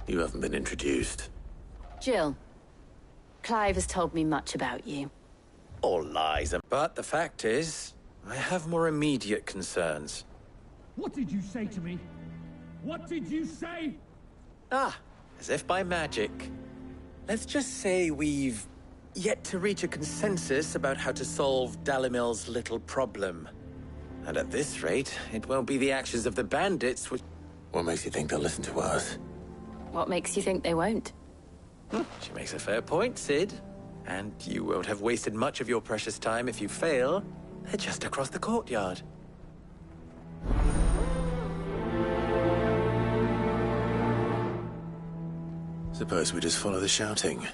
You haven't been introduced. Jill, Clive has told me much about you. All lies. But the fact is, I have more immediate concerns. What did you say to me? What did you say? As if by magic. Let's just say we've yet to reach a consensus about how to solve Dalimil's little problem. And at this rate, it won't be the actions of the bandits which... What makes you think they'll listen to us? What makes you think they won't? She makes a fair point, Sid. And you won't have wasted much of your precious time if you fail. They're just across the courtyard. Suppose we just follow the shouting.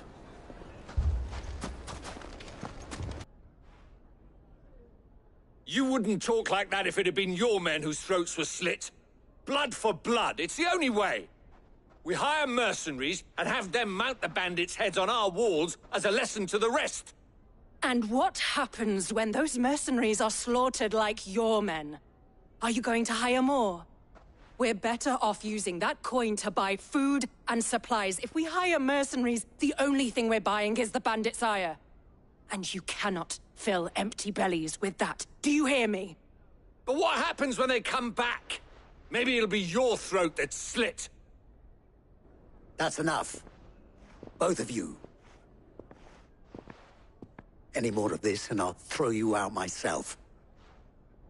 You wouldn't talk like that if it had been your men whose throats were slit. Blood for blood, it's the only way. We hire mercenaries and have them mount the bandits' heads on our walls as a lesson to the rest. And what happens when those mercenaries are slaughtered like your men? Are you going to hire more? We're better off using that coin to buy food and supplies. If we hire mercenaries, the only thing we're buying is the bandits' ire. And you cannot fill empty bellies with that. Do you hear me? But what happens when they come back? Maybe it'll be your throat that's slit. That's enough. Both of you. Any more of this and I'll throw you out myself.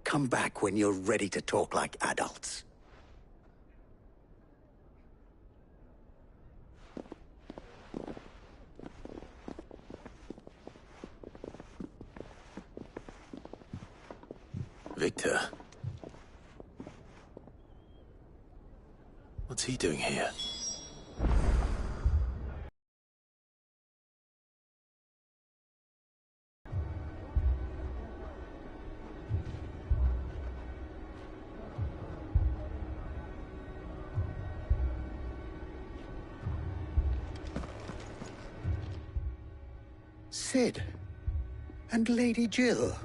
Come back when you're ready to talk like adults. Victor. What's he doing here? Sid. And Lady Jill.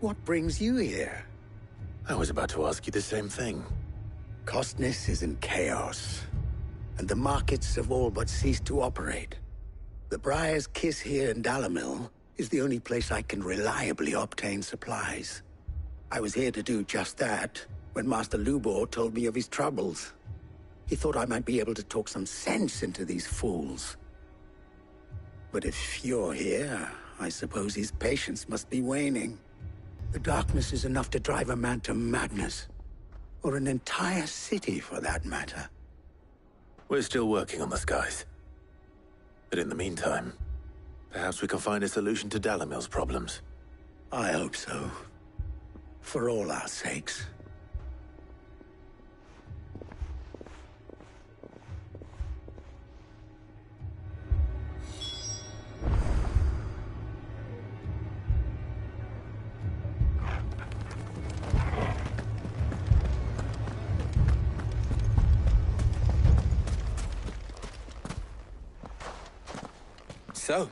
What brings you here? I was about to ask you the same thing. Costness is in chaos, and the markets have all but ceased to operate. The Briar's Kiss here in Dalimil is the only place I can reliably obtain supplies. I was here to do just that when Master Lubor told me of his troubles. He thought I might be able to talk some sense into these fools. But if you're here, I suppose his patience must be waning. The darkness is enough to drive a man to madness. Or an entire city, for that matter. We're still working on the skies. But in the meantime, perhaps we can find a solution to Dalimil's problems. I hope so. For all our sakes. So,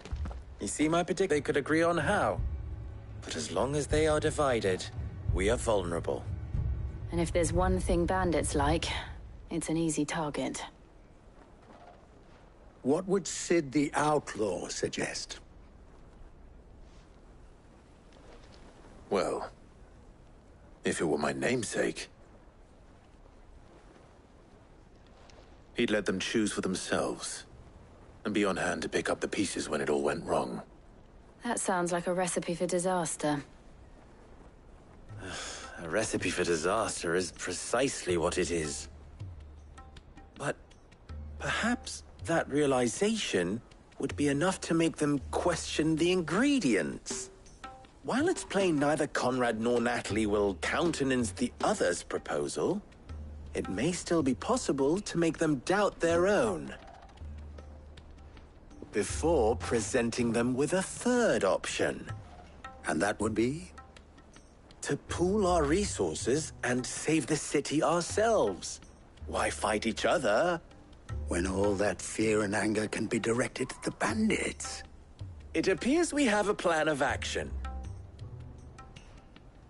you see my prediction? They could agree on how. But as long as they are divided, we are vulnerable. And if there's one thing bandits like, it's an easy target. What would Sid the Outlaw suggest? Well, if it were my namesake, he'd let them choose for themselves. And be on hand to pick up the pieces when it all went wrong. That sounds like a recipe for disaster. A recipe for disaster is precisely what it is. But perhaps that realization would be enough to make them question the ingredients. While it's plain neither Conrad nor Natalie will countenance the other's proposal, it may still be possible to make them doubt their own. Before presenting them with a third option. And that would be? To pool our resources and save the city ourselves. Why fight each other? When all that fear and anger can be directed at the bandits. It appears we have a plan of action.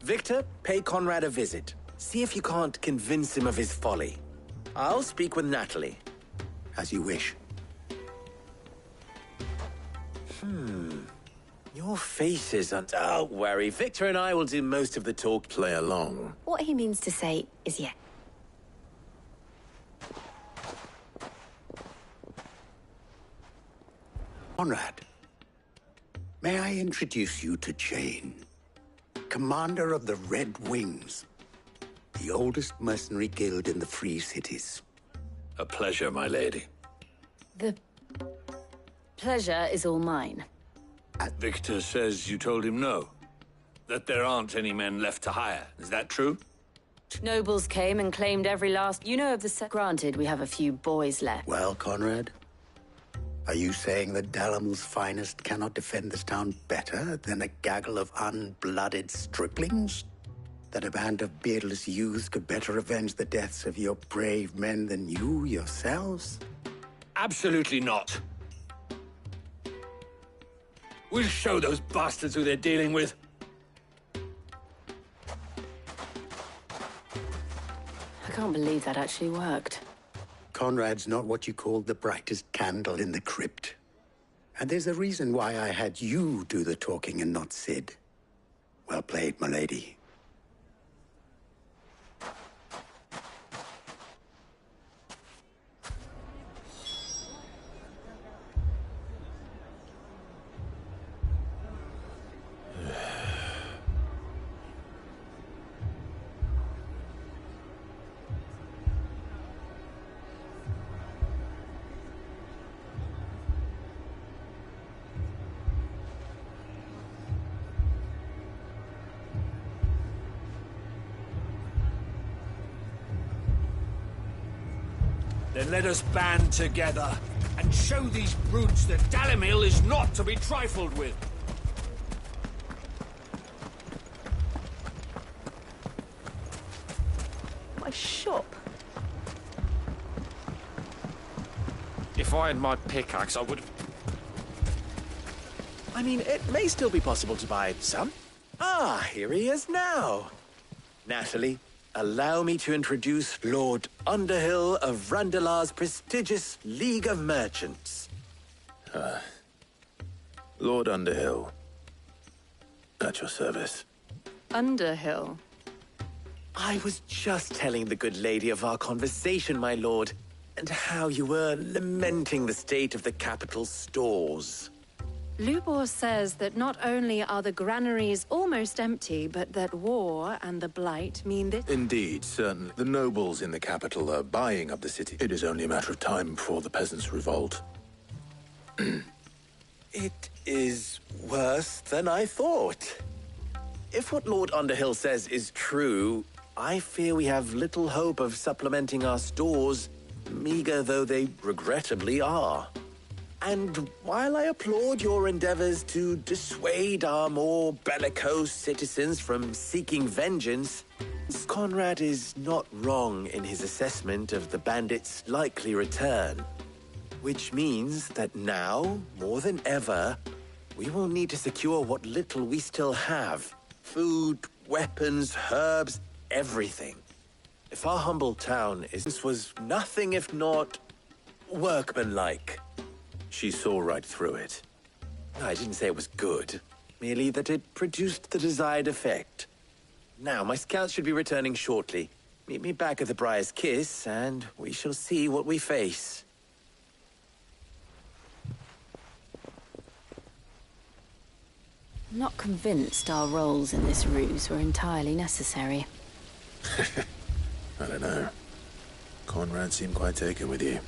Victor, pay Conrad a visit. See if you can't convince him of his folly. I'll speak with Natalie. As you wish. Your faces aren't... Don't worry, Victor and I will do most of the talk. Play along. What he means to say is yeah. Conrad, may I introduce you to Jane, commander of the Red Wings, the oldest mercenary guild in the Free Cities. A pleasure, my lady. The pleasure is all mine. Victor says you told him no. That there aren't any men left to hire. Is that true? Nobles came and claimed every last... You know of the set. Granted, we have a few boys left. Well, Conrad, are you saying that Dalamil's finest cannot defend this town better than a gaggle of unblooded striplings? That a band of beardless youths could better avenge the deaths of your brave men than you yourselves? Absolutely not. We'll show those bastards who they're dealing with. I can't believe that actually worked. Conrad's not what you call the brightest candle in the crypt. And there's a reason why I had you do the talking and not Sid. Well played, my lady. Then let us band together and show these brutes that Dalamil is not to be trifled with. My shop. If I had my pickaxe, I would have... I mean, it may still be possible to buy some. Ah, here he is now. Natalie, allow me to introduce Lord Underhill of Randalar's prestigious League of Merchants. Lord Underhill. At your service. Underhill. I was just telling the good lady of our conversation, my lord, and how you were lamenting the state of the capital's stores. Lubor says that not only are the granaries almost empty, but that war and the Blight mean that... Indeed, certainly. The nobles in the capital are buying up the city. It is only a matter of time before the peasants revolt. It is worse than I thought. If what Lord Underhill says is true, I fear we have little hope of supplementing our stores, meager though they regrettably are. And while I applaud your endeavors to dissuade our more bellicose citizens from seeking vengeance, Conrad is not wrong in his assessment of the bandits' likely return. Which means that now, more than ever, we will need to secure what little we still have. Food, weapons, herbs, everything. If our humble town was nothing if not workmanlike. She saw right through it. I didn't say it was good, merely that it produced the desired effect. Now, my scouts should be returning shortly. Meet me back at the Briar's Kiss, and we shall see what we face. I'm not convinced our roles in this ruse were entirely necessary. I don't know. Conrad seemed quite taken with you.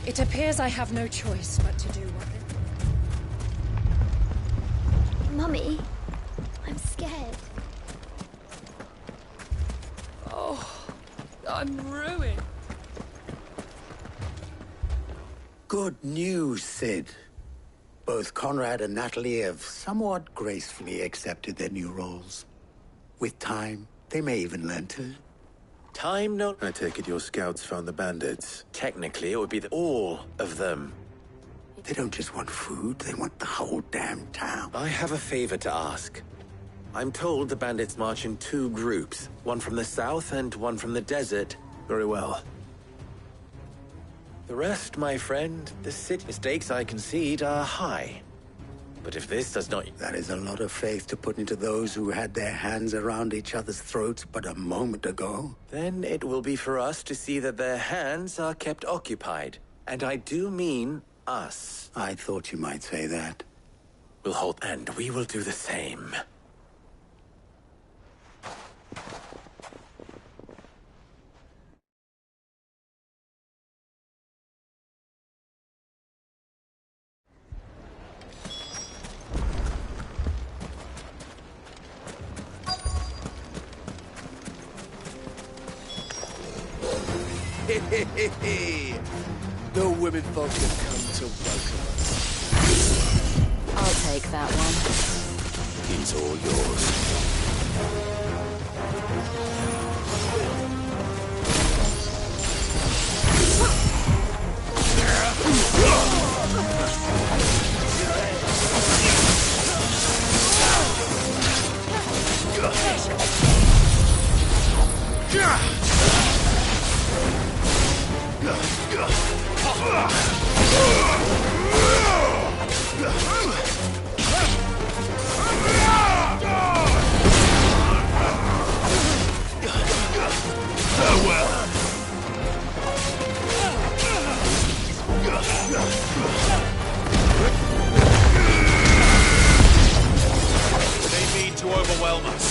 It appears I have no choice but to do what... Mummy, I'm scared. Oh, I'm ruined. Good news, Sid. Both Conrad and Natalie have somewhat gracefully accepted their new roles. With time, they may even learn to. Time no... I take it your scouts found the bandits. Technically, it would be all of them. They don't just want food, they want the whole damn town. I have a favor to ask. I'm told the bandits march in 2 groups, one from the south and one from the desert. Very well. The rest, my friend, the city stakes I concede are high. But if this does not... That is a lot of faith to put into those who had their hands around each other's throats but a moment ago. Then it will be for us to see that their hands are kept occupied. And I do mean us. I thought you might say that. We'll hold... And we will do the same. No women folk have come to welcome us. I'll take that one. He's all yours. They mean to overwhelm us.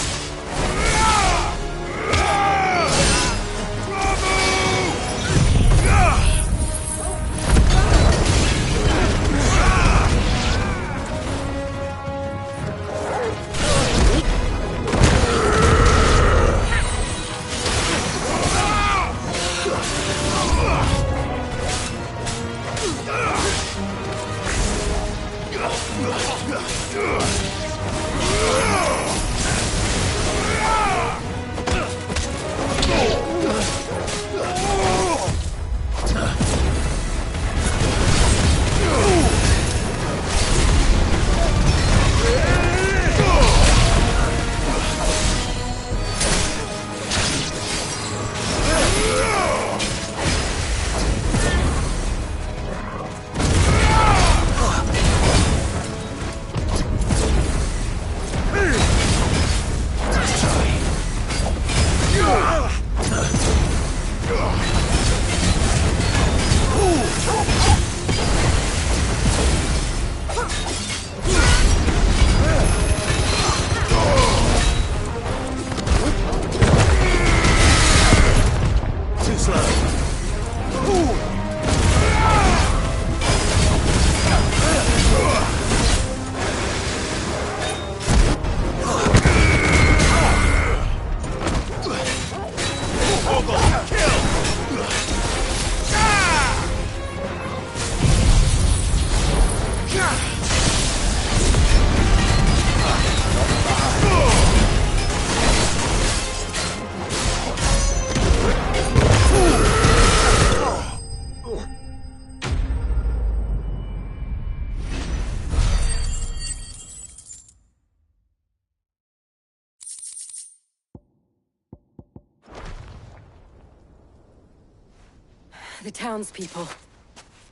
The townspeople.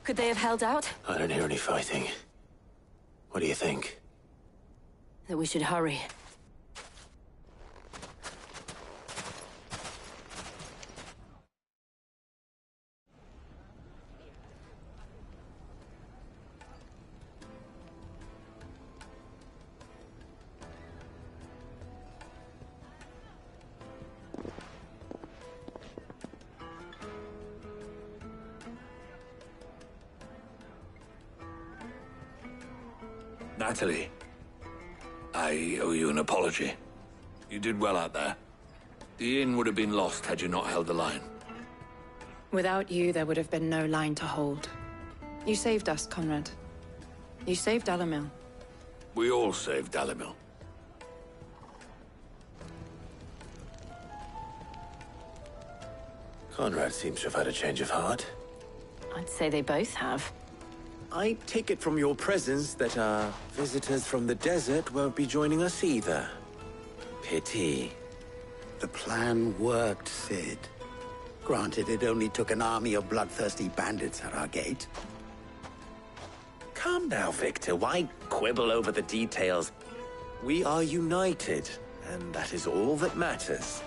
Could they have held out? I don't hear any fighting. What do you think? That we should hurry. Natalie, I owe you an apology. You did well out there. The inn would have been lost had you not held the line. Without you, there would have been no line to hold. You saved us, Conrad. You saved Alamil. We all saved Dalimil. Conrad seems to have had a change of heart. I'd say they both have. I take it from your presence that our visitors from the desert won't be joining us either. Pity. The plan worked, Sid. Granted, it only took an army of bloodthirsty bandits at our gate. Calm now, Victor. Why quibble over the details? We are united, and that is all that matters.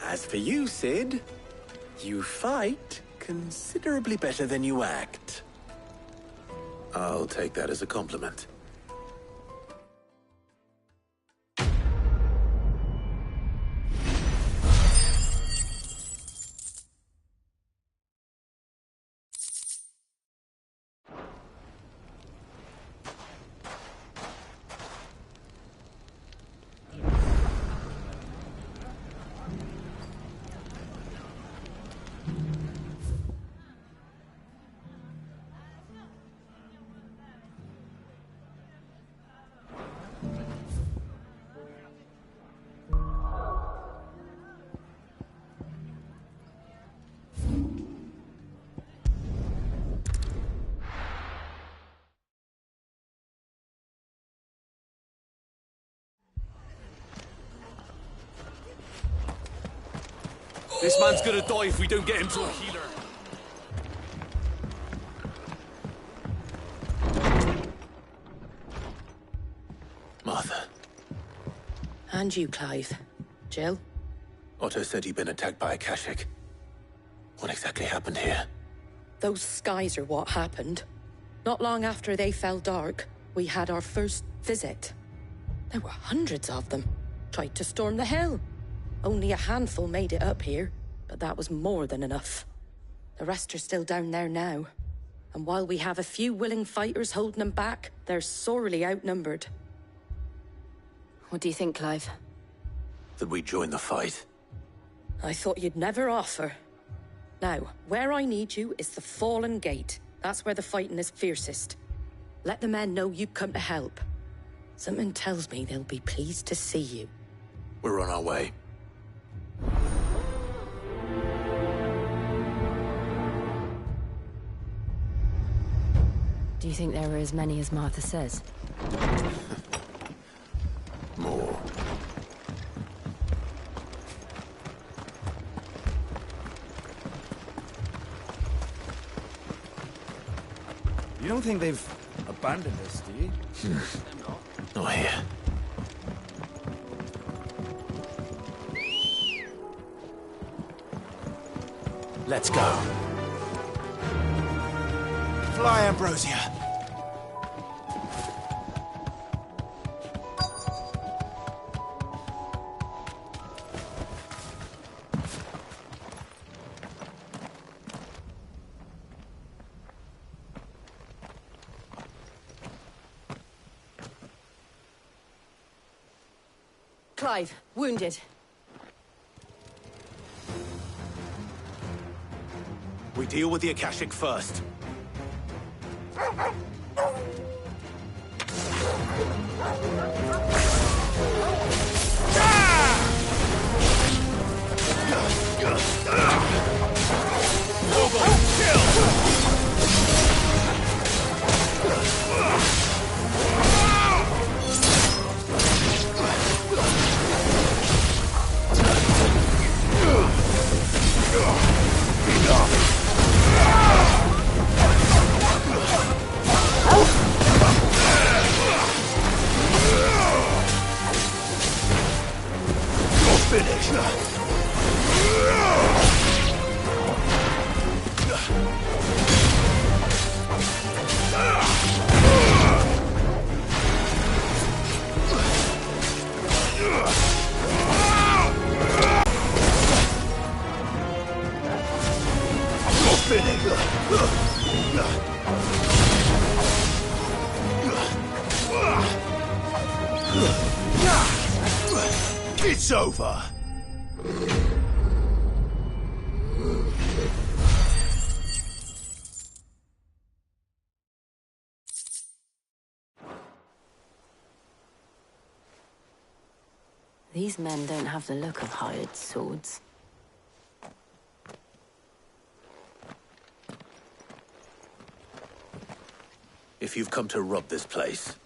As for you, Sid, you fight considerably better than you act. I'll take that as a compliment. This man's gonna die if we don't get him to a healer. Martha. And you, Clive. Jill? Otto said he'd been attacked by a Kashik. What exactly happened here? Those skies are what happened. Not long after they fell dark, we had our first visit. There were hundreds of them. Tried to storm the hill. Only a handful made it up here, but that was more than enough. The rest are still down there now. And while we have a few willing fighters holding them back, they're sorely outnumbered. What do you think, Clive? That we join the fight. I thought you'd never offer. Now, where I need you is the Fallen Gate. That's where the fighting is fiercest. Let the men know you've come to help. Something tells me they'll be pleased to see you. We're on our way. Do you think there were as many as Martha says? More. You don't think they've abandoned us, do you? Not here. Let's go. Fly, Ambrosia. Clive, wounded. We deal with the Akashic first. It's over. These men don't have the look of hired swords. if you've come to rob this place.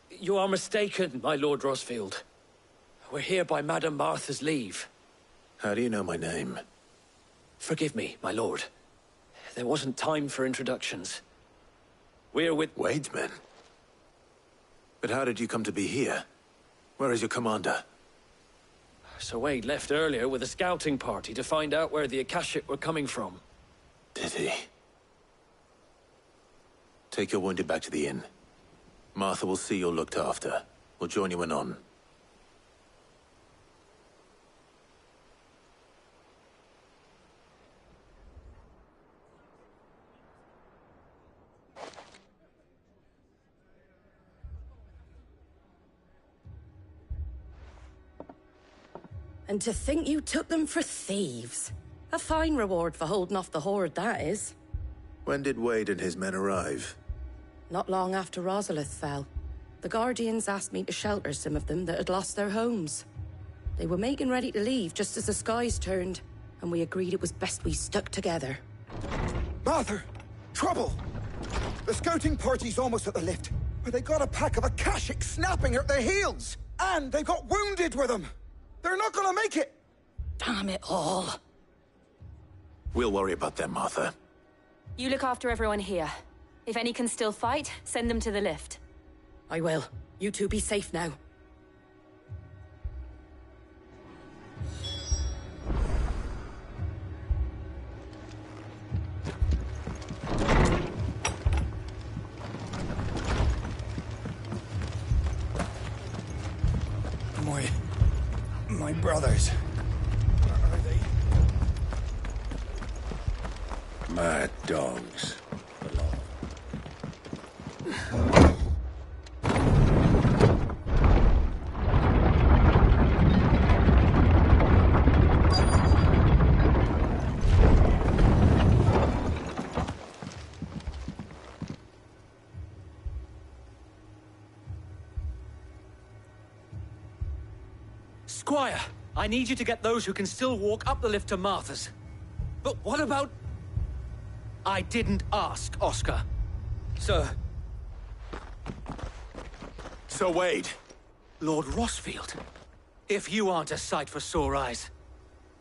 You are mistaken, my Lord Rosfield. We're here by Madame Martha's leave. How do you know my name? Forgive me, my lord. There wasn't time for introductions. We're with... Wade's men? But how did you come to be here? Where is your commander? Sir Wade left earlier with a scouting party to find out where the Akashic were coming from. Did he? Take your wounded back to the inn. Martha will see you're looked after. We'll join you anon. And to think you took them for thieves. A fine reward for holding off the horde, that is. When did Wade and his men arrive? Not long after Rosalith fell. The Guardians asked me to shelter some of them that had lost their homes. They were making ready to leave just as the skies turned, and we agreed it was best we stuck together. Martha! Trouble! The scouting party's almost at the lift, but they got a pack of Akashic snapping at their heels! And they've got wounded with them! They're not gonna make it! Damn it all. We'll worry about them, Martha. You look after everyone here. If any can still fight, send them to the lift. I will. You two be safe now. My brothers. Are they... Mad dogs. Squire, I need you to get those who can still walk up the lift to Martha's. But what about... I didn't ask, Oscar. Sir. Sir Wade. Lord Rosfield. If you aren't a sight for sore eyes.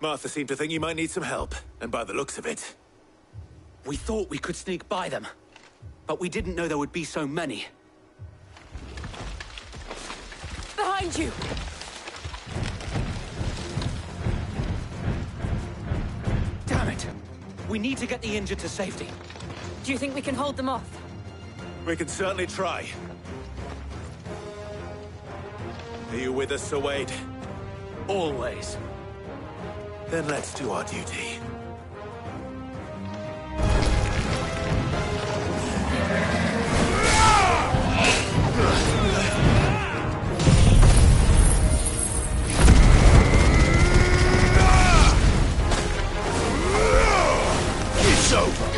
Martha seemed to think you might need some help, and by the looks of it... We thought we could sneak by them, but we didn't know there would be so many. Behind you! Damn it! We need to get the injured to safety. Do you think we can hold them off? We can certainly try. Are you with us, Sir Wade? Always. Then let's do our duty. It's over.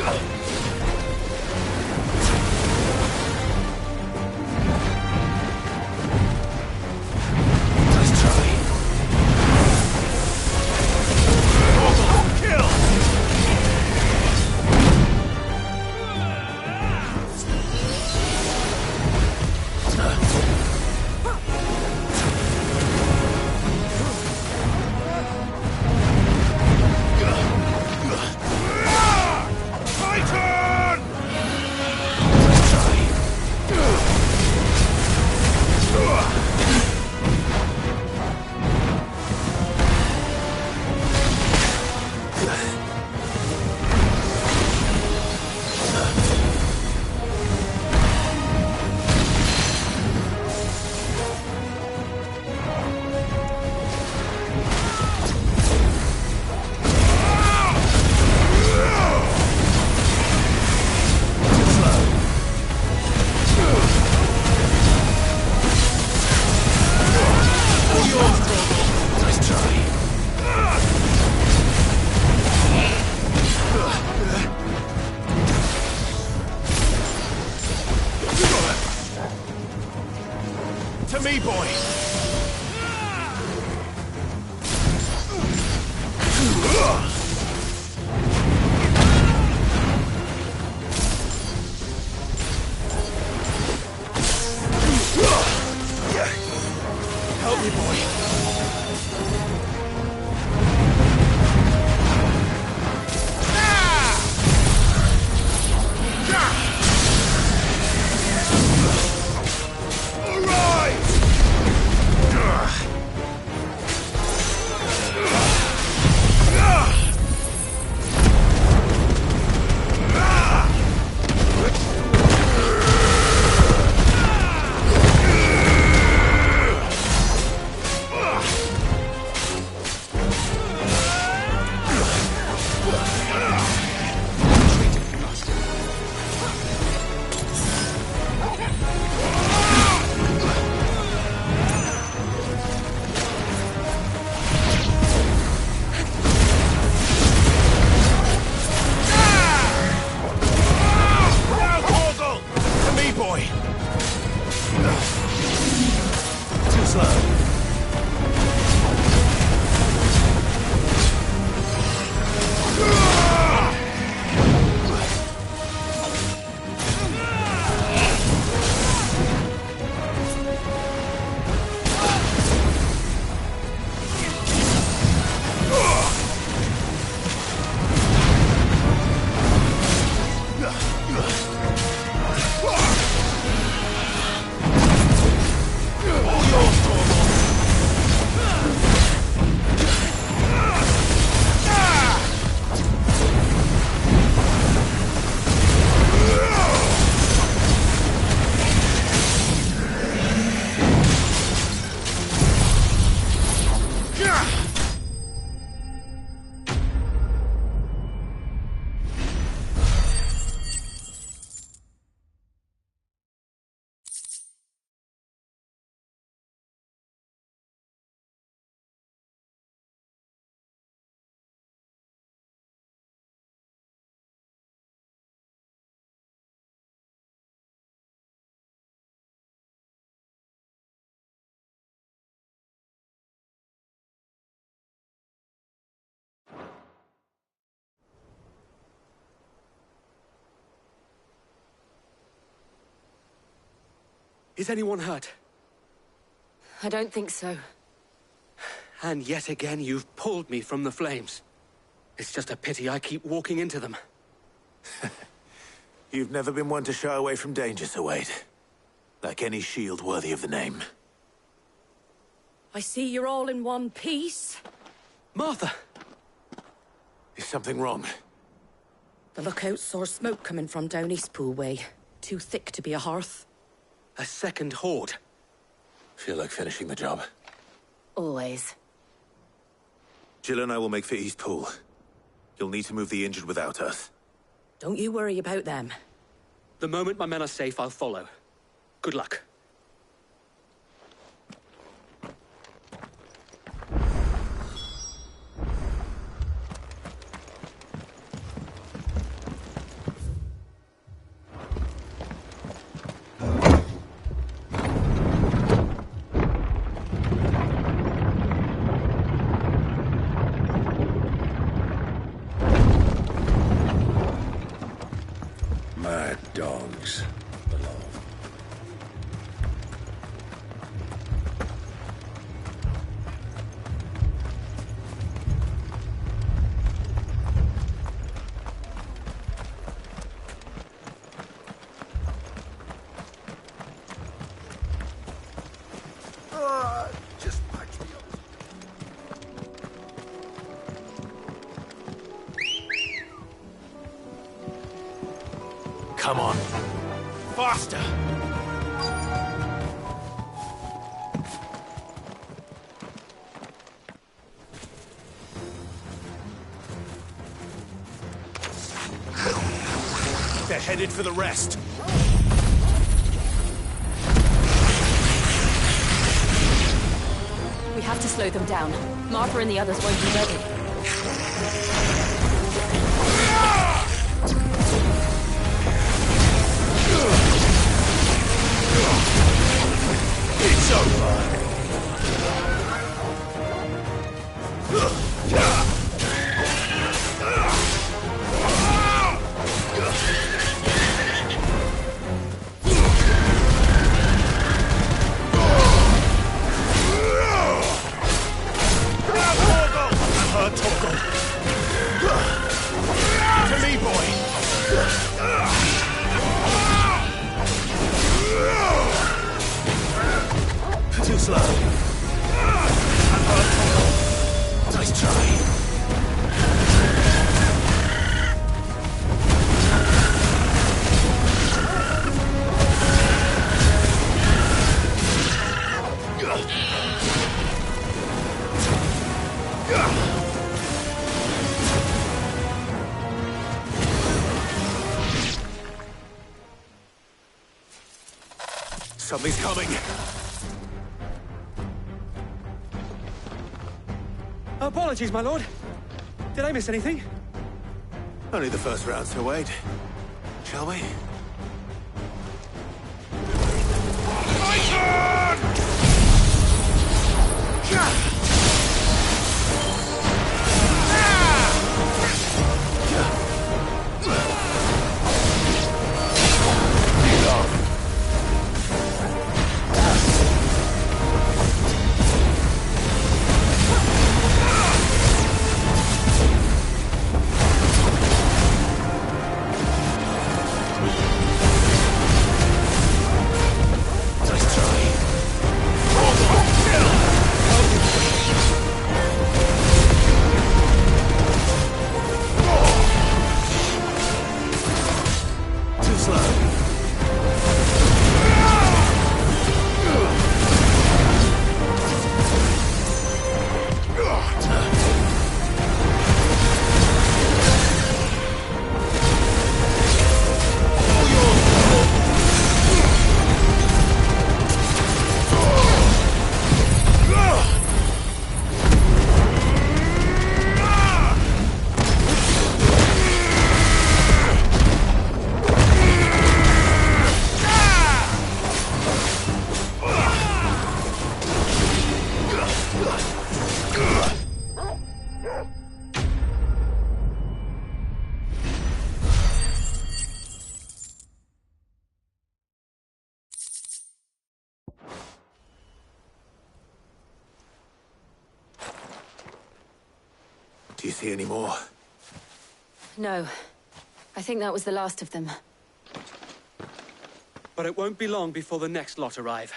Is anyone hurt? I don't think so. And yet again, you've pulled me from the flames. It's just a pity I keep walking into them. You've never been one to shy away from danger, Sir Wade. Like any shield worthy of the name. I see you're all in one piece. Martha! Is something wrong? The lookout saw smoke coming from down Eastpool way. Too thick to be a hearth. A second horde. Feel like finishing the job. Always. Jill and I will make for Eastpool. You'll need to move the injured without us. Don't you worry about them. The moment my men are safe, I'll follow. Good luck. Mad dogs. Just patch me up. Come on. Faster! They're headed for the rest. We have to slow them down. Martha and the others won't be ready. It's over. Something's coming! Apologies, my lord. Did I miss anything? Only the first round, so wait. Shall we? Do you see any more? No. I think that was the last of them. But it won't be long before the next lot arrive.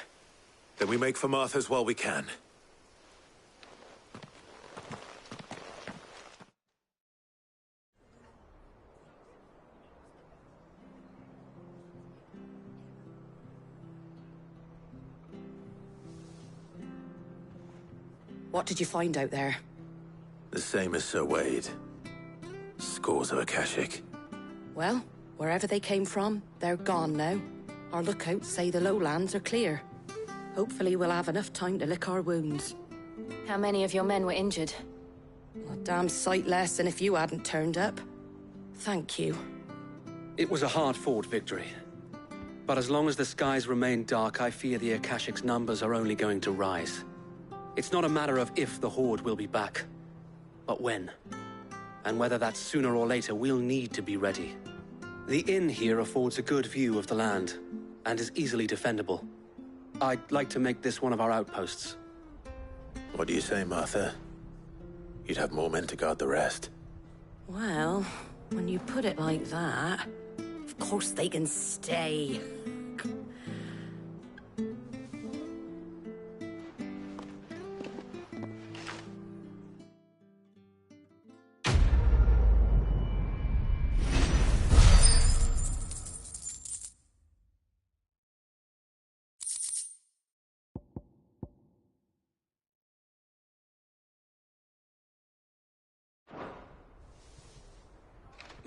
Then we make for Martha's while we can. What did you find out there? The same as Sir Wade. Scores of Akashic. Well, wherever they came from, they're gone now. Our lookouts say the lowlands are clear. Hopefully we'll have enough time to lick our wounds. How many of your men were injured? A damn sight less than if you hadn't turned up. Thank you. It was a hard-fought victory. But as long as the skies remain dark, I fear the Akashic's numbers are only going to rise. It's not a matter of if the Horde will be back, but when. And whether that's sooner or later, we'll need to be ready. The inn here affords a good view of the land, and is easily defendable. I'd like to make this one of our outposts. What do you say, Martha? You'd have more men to guard the rest. Well, when you put it like that, of course they can stay.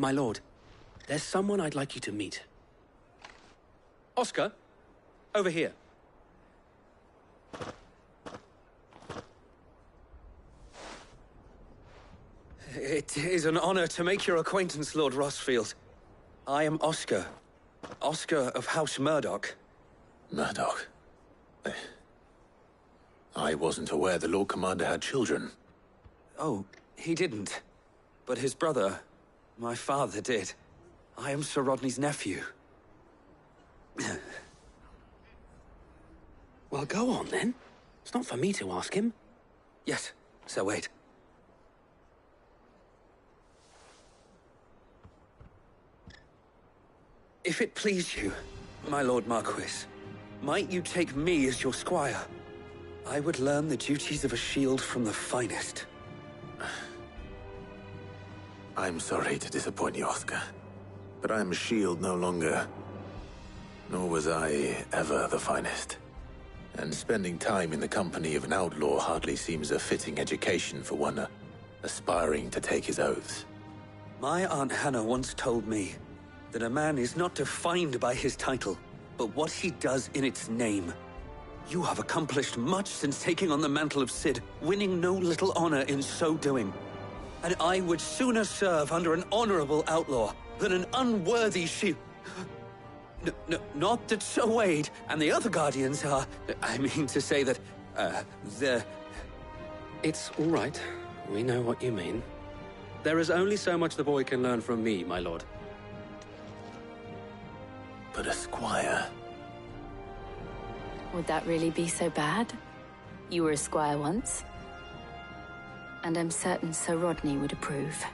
My lord, there's someone I'd like you to meet. Oscar, over here. It is an honor to make your acquaintance, Lord Rossfield. I am Oscar. Oscar of House Murdoch. Murdoch? I wasn't aware the Lord Commander had children. Oh, he didn't. But his brother, my father, did. I am Sir Rodney's nephew. Well, go on, then. It's not for me to ask him. Yes, Sir Wade. If it please you, my Lord Marquis, might you take me as your squire? I would learn the duties of a shield from the finest. I'm sorry to disappoint you, Oscar, but I'm a shield no longer. Nor was I ever the finest. And spending time in the company of an outlaw hardly seems a fitting education for one aspiring to take his oaths. My Aunt Hannah once told me that a man is not defined by his title, but what he does in its name. You have accomplished much since taking on the mantle of Cid, winning no little honor in so doing. And I would sooner serve under an honorable outlaw than an unworthy not that Sir Wade and the other Guardians are... I mean to say that, they're... It's all right. We know what you mean. There is only so much the boy can learn from me, my lord. But a squire... Would that really be so bad? You were a squire once. And I'm certain Sir Rodney would approve.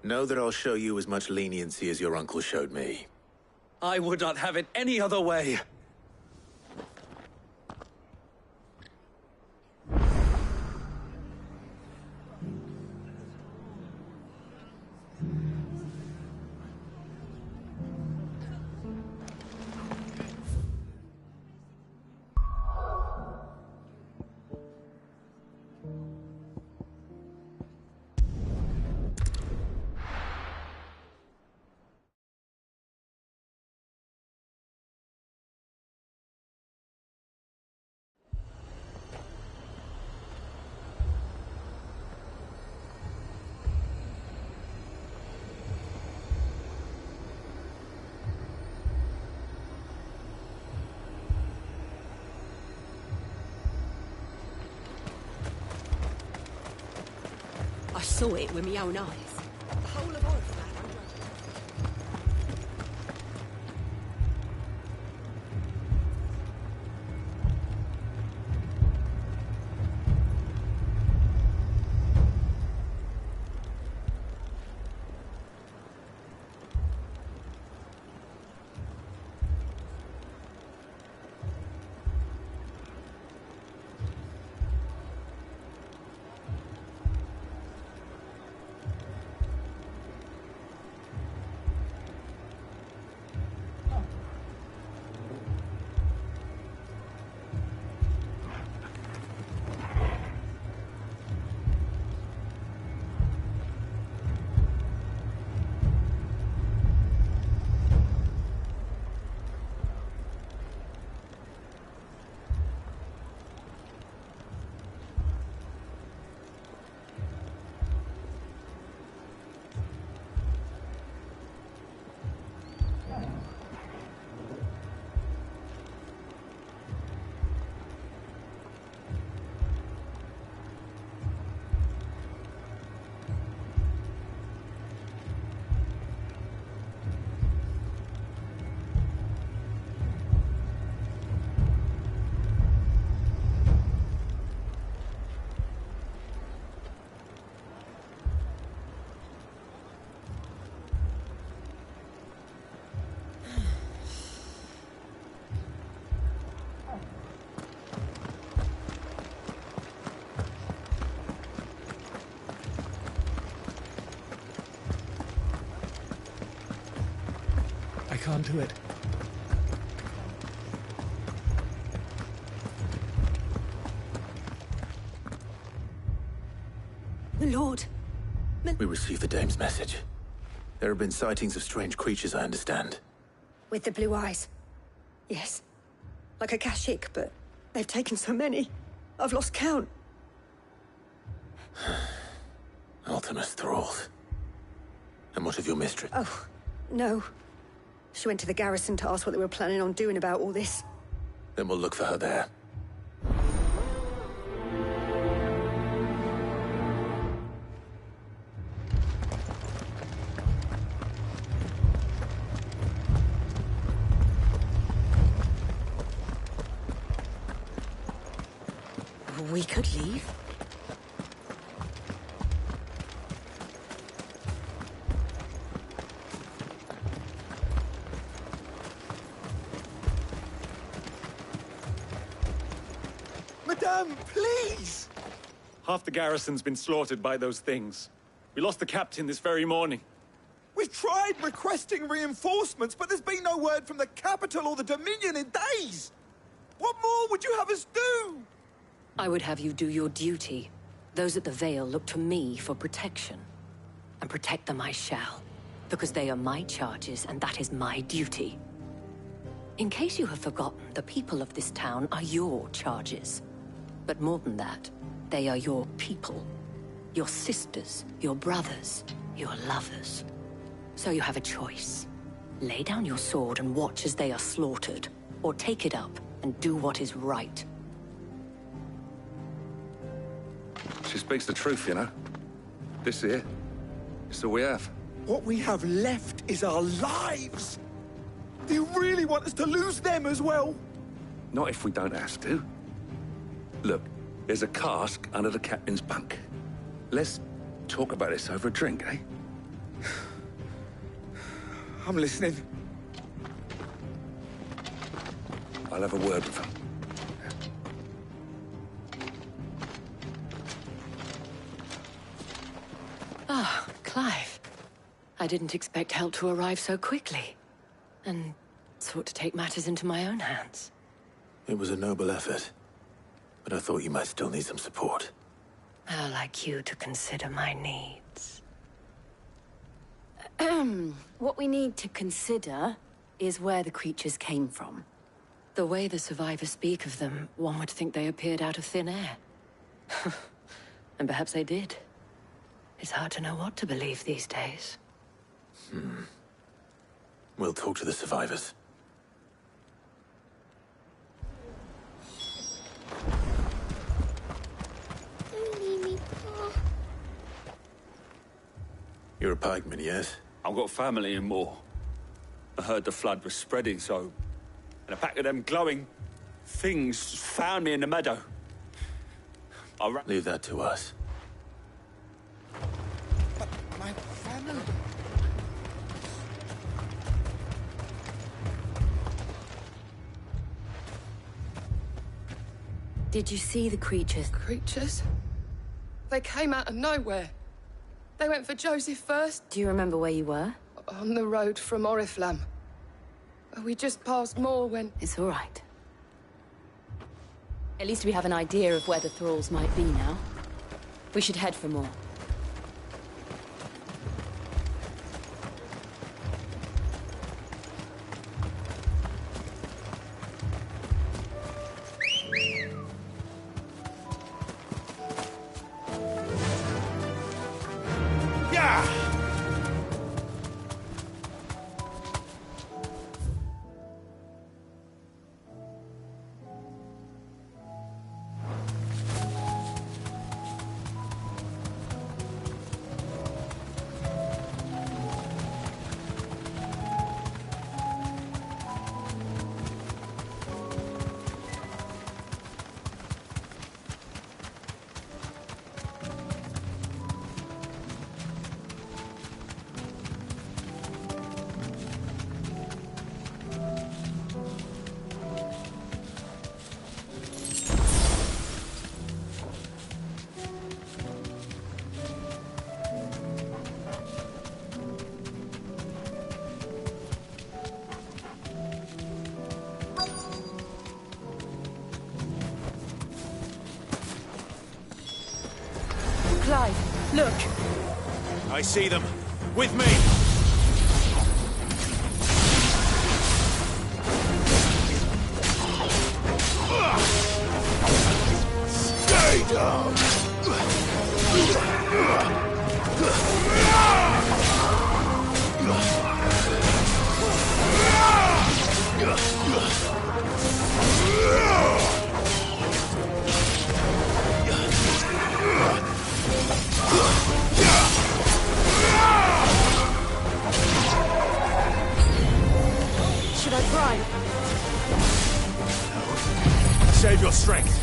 Know that I'll show you as much leniency as your uncle showed me. I would not have it any other way. I saw it with my own eyes. The whole of Orphan. I can't do it. My lord. We received the dame's message. There have been sightings of strange creatures, I understand. With the blue eyes. Yes. Like a Kashik, but they've taken so many. I've lost count. Ultimus thralls. And what of your mistress? Oh, no. She went to the garrison to ask what they were planning on doing about all this. Then we'll look for her there. We could leave. Madame, please! Half the garrison's been slaughtered by those things. We lost the captain this very morning. We've tried requesting reinforcements, but there's been no word from the capital or the Dominion in days! What more would you have us do? I would have you do your duty. Those at the Vale look to me for protection. And protect them I shall. Because they are my charges, and that is my duty. In case you have forgotten, the people of this town are your charges. But more than that, they are your people. Your sisters, your brothers, your lovers. So you have a choice. Lay down your sword and watch as they are slaughtered, or take it up and do what is right. She speaks the truth, you know. This here, it's all we have. What we have left is our lives! Do you really want us to lose them as well? Not if we don't have to. Look, there's a cask under the captain's bunk. Let's talk about this over a drink, eh? I'm listening. I'll have a word with him. Ah, Clive. I didn't expect help to arrive so quickly. And sought to take matters into my own hands. It was a noble effort, but I thought you might still need some support. How like you to consider my needs. What we need to consider is where the creatures came from. The way the survivors speak of them, one would think they appeared out of thin air. And perhaps they did. It's hard to know what to believe these days. We'll talk to the survivors. Don't leave me, Pa. You're a pikeman, yes? I've got family in Moor. I heard the flood was spreading, so... And a pack of them glowing things found me in the meadow. Leave that to us. But my family... Did you see the creatures? Creatures? They came out of nowhere. They went for Joseph first. Do you remember where you were? On the road from Oriflamme. We just passed Moor when... It's all right. At least we have an idea of where the thralls might be now. We should head for more. Clive, look! I see them. With me! Stay down! Should I try? Save your strength.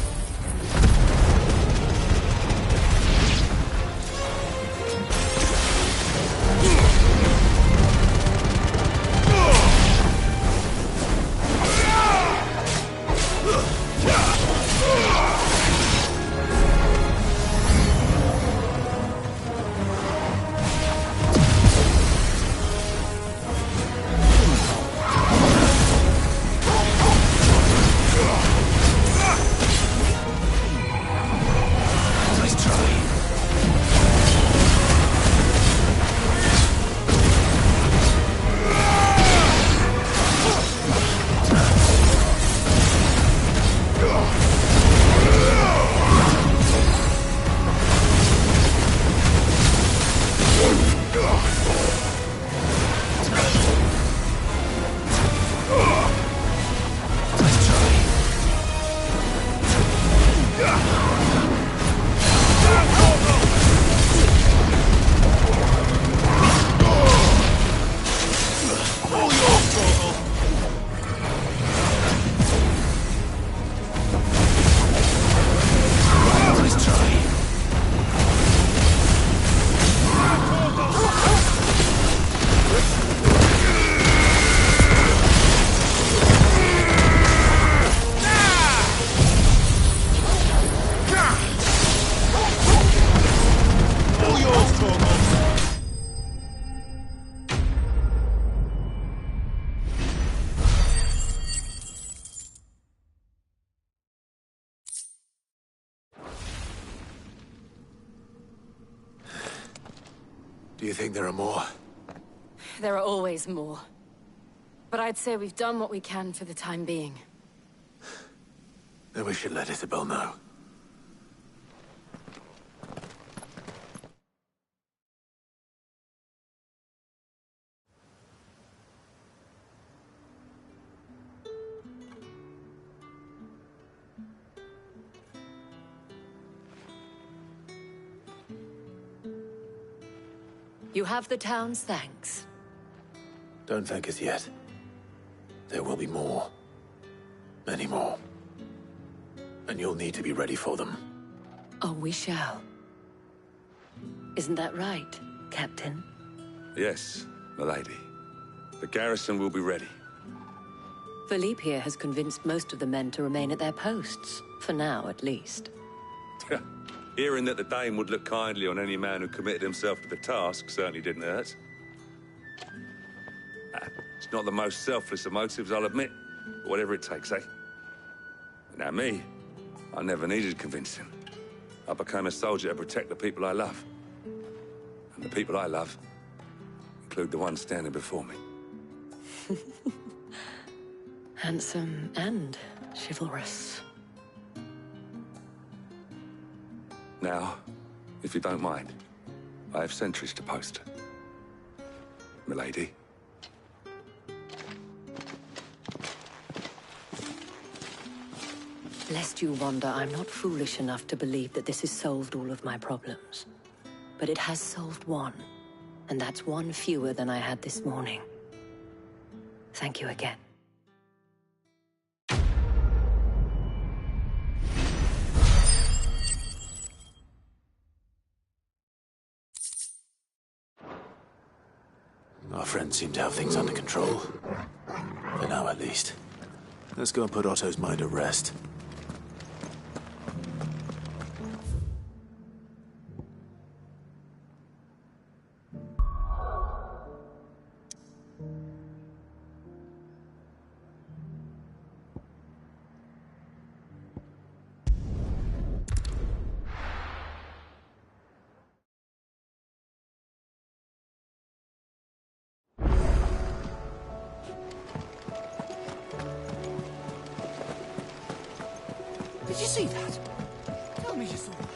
Do you think there are more? There are always more. But I'd say we've done what we can for the time being. Then we should let Isabel know. You have the town's thanks. Don't thank us yet. There will be more. Many more. And you'll need to be ready for them. Oh, we shall. Isn't that right, Captain? Yes, milady. The garrison will be ready. Philippe here has convinced most of the men to remain at their posts. For now, at least. Hearing that the Dane would look kindly on any man who committed himself to the task certainly didn't hurt. It's not the most selfless of motives, I'll admit. But whatever it takes, eh? Now me, I never needed convincing. I became a soldier to protect the people I love. And the people I love include the ones standing before me. Handsome and chivalrous. Now, if you don't mind, I have sentries to post. Milady. Lest you wonder, I'm not foolish enough to believe that this has solved all of my problems. But it has solved one, and that's one fewer than I had this morning. Thank you again. Our friends seem to have things under control. For now, at least. Let's go and put Otto's mind at rest. Did you see that? Tell me you saw that.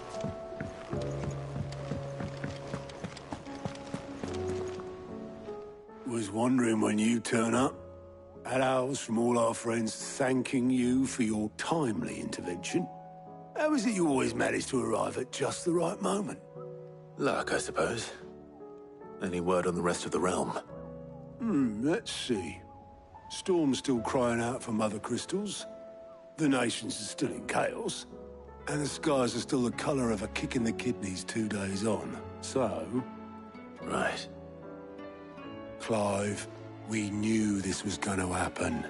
Was wondering when you turn up. Had owls from all our friends thanking you for your timely intervention. How is it you always manage to arrive at just the right moment? Luck, I suppose. Any word on the rest of the realm? Let's see. Storm's still crying out for Mother Crystals. The nations are still in chaos. And the skies are still the colour of a kick in the kidneys 2 days on. So... Right. Clive, we knew this was going to happen.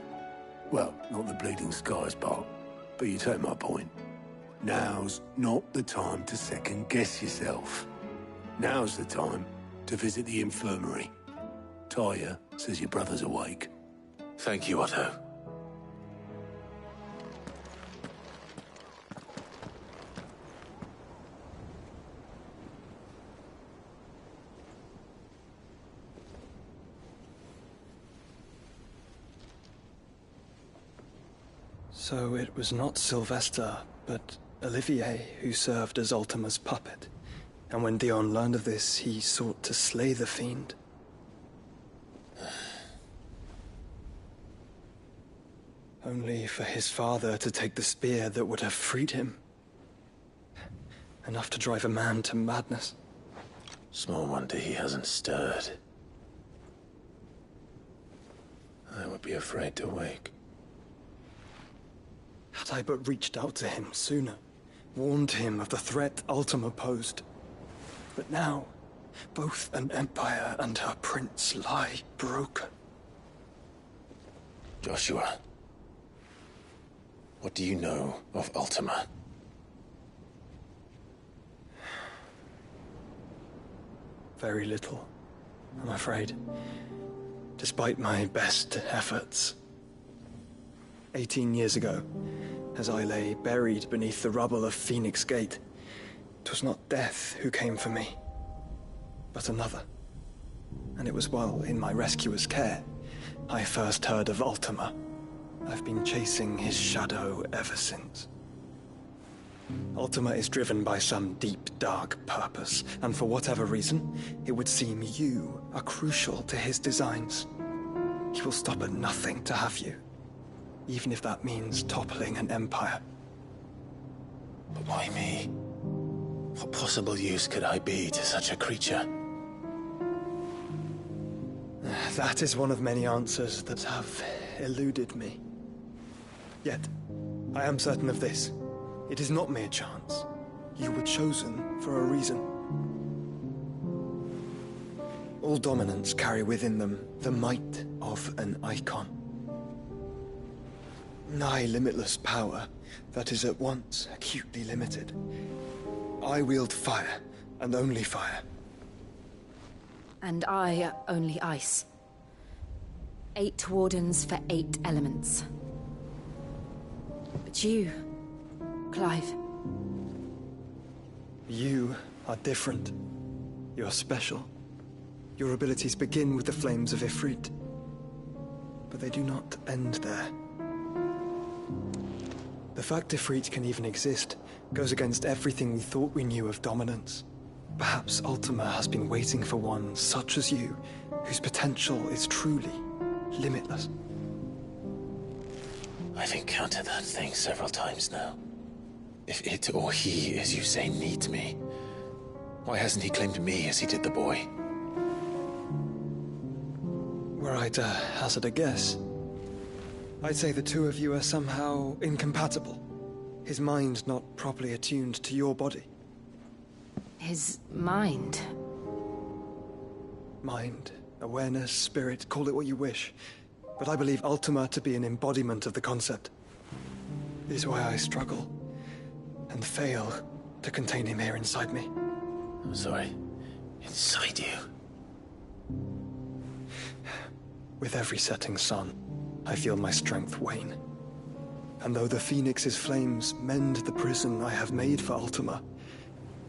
Well, not the bleeding skies part, but you take my point. Now's not the time to second-guess yourself. Now's the time to visit the infirmary. Tyre says your brother's awake. Thank you, Otto. So it was not Sylvester, but Olivier who served as Ultima's puppet. And when Dion learned of this, he sought to slay the fiend. Only for his father to take the spear that would have freed him. Enough to drive a man to madness. Small wonder he hasn't stirred. I would be afraid to wake. Had I but reached out to him sooner, warned him of the threat Ultima posed. But now, both an empire and her prince lie broken. Joshua, what do you know of Ultima? Very little, I'm afraid. Despite my best efforts. 18 years ago, as I lay buried beneath the rubble of Phoenix Gate, 'twas not death who came for me, but another. and it was while in my rescuer's care I first heard of Ultima. I've been chasing his shadow ever since. Ultima is driven by some deep, dark purpose, and for whatever reason, it would seem you are crucial to his designs. He will stop at nothing to have you, even if that means toppling an empire. But why me? What possible use could I be to such a creature? That is one of many answers that have eluded me. Yet, I am certain of this. It is not mere chance. You were chosen for a reason. All dominants carry within them the might of an icon. Nigh limitless power that is at once acutely limited. I wield fire, and only fire. And I only ice. 8 wardens for 8 elements. But you, Clive. You are different. You're special. Your abilities begin with the flames of Ifrit. But they do not end there. The fact Ifrit can even exist goes against everything we thought we knew of dominance. Perhaps Ultima has been waiting for one such as you, whose potential is truly limitless. I've encountered that thing several times now. If it or he, as you say, needs me, why hasn't he claimed me as he did the boy? Were I to hazard a guess, I'd say the two of you are somehow incompatible. His mind not properly attuned to your body. His mind? Mind, awareness, spirit, call it what you wish. But I believe Ultima to be an embodiment of the concept. It is why I struggle and fail to contain him here inside me. I'm sorry. Inside you? With every setting sun, I feel my strength wane. And though the Phoenix's flames mend the prison I have made for Ultima,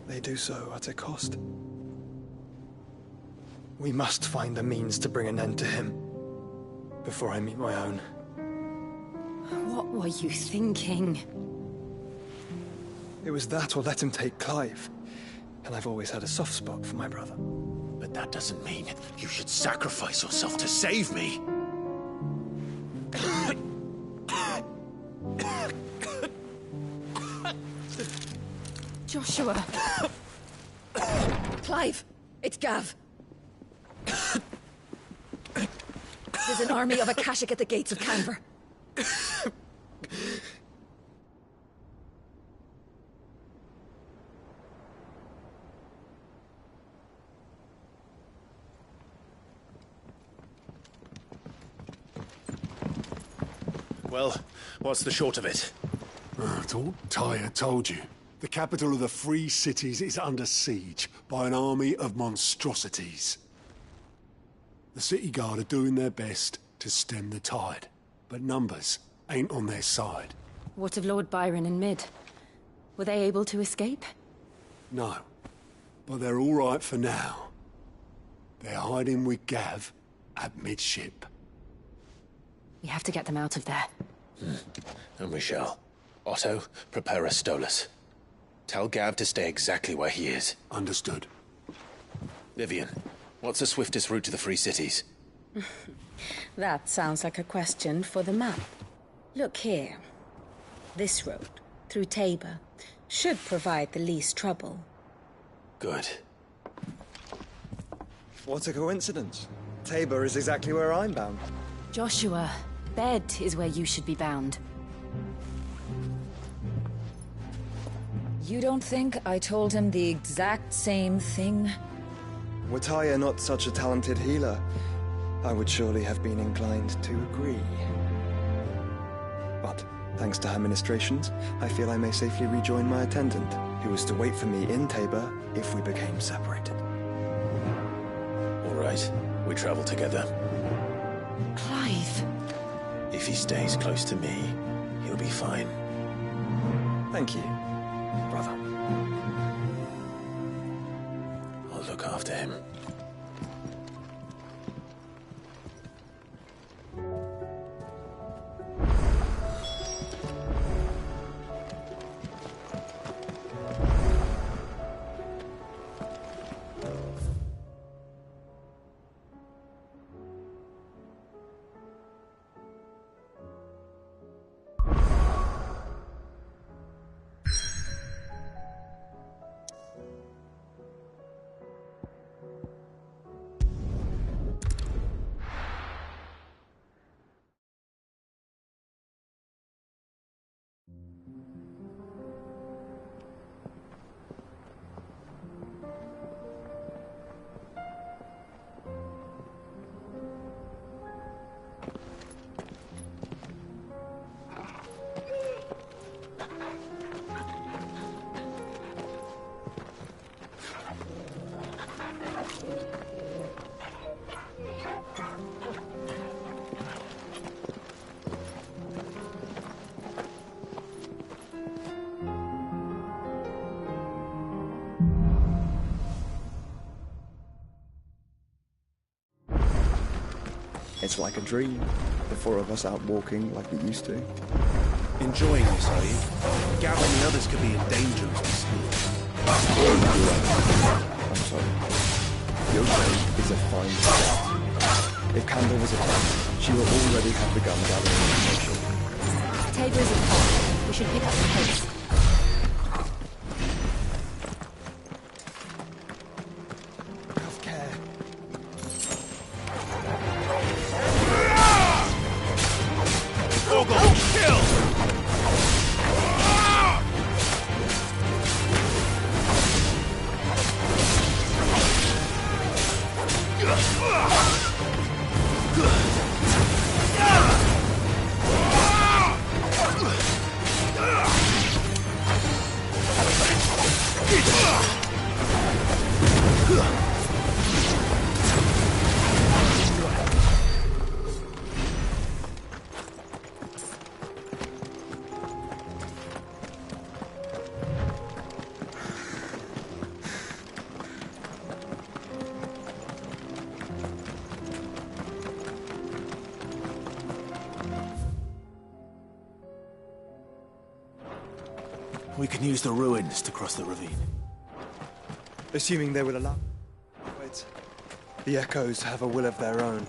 they do so at a cost. We must find a means to bring an end to him before I meet my own. What were you thinking? It was that or let him take Clive. And I've always had a soft spot for my brother. But that doesn't mean you should sacrifice yourself to save me. Joshua! Clive! It's Gav! There's an army of Akashic at the gates of Canver. Well, what's the short of it? I thought Tyre told you. The capital of the Free Cities is under siege by an army of monstrosities. The City Guard are doing their best to stem the tide, but numbers ain't on their side. What of Lord Byron and Mid? Were they able to escape? No, but they're all right for now. They're hiding with Gav at midship. We have to get them out of there. And we shall. Otto, prepare a Stolas. Tell Gav to stay exactly where he is. Understood. Vivian, what's the swiftest route to the Free Cities? That sounds like a question for the map. Look here. This road, through Tabor, should provide the least trouble. Good. What a coincidence. Tabor is exactly where I'm bound. Joshua, bed is where you should be bound. You don't think I told him the exact same thing? Were Tyre not such a talented healer, I would surely have been inclined to agree. But, thanks to her ministrations, I feel I may safely rejoin my attendant, who was to wait for me in Tabor if we became separated. All right, we travel together. Clive! If he stays close to me, he'll be fine. Thank you, brother. I'll look after him. much like a dream. The four of us out walking like we used to. Enjoying this, are you? Gathering the others could be in danger as we speak. I'm sorry. Yoko is a fine step. If Campbell was attacked, she will already have begun gathering information. Tabor is important. We should pick up the pace. Have care. Ogle, kill! We can use the ruins to cross the ravine. Assuming they will allow. Wait. The echoes have a will of their own.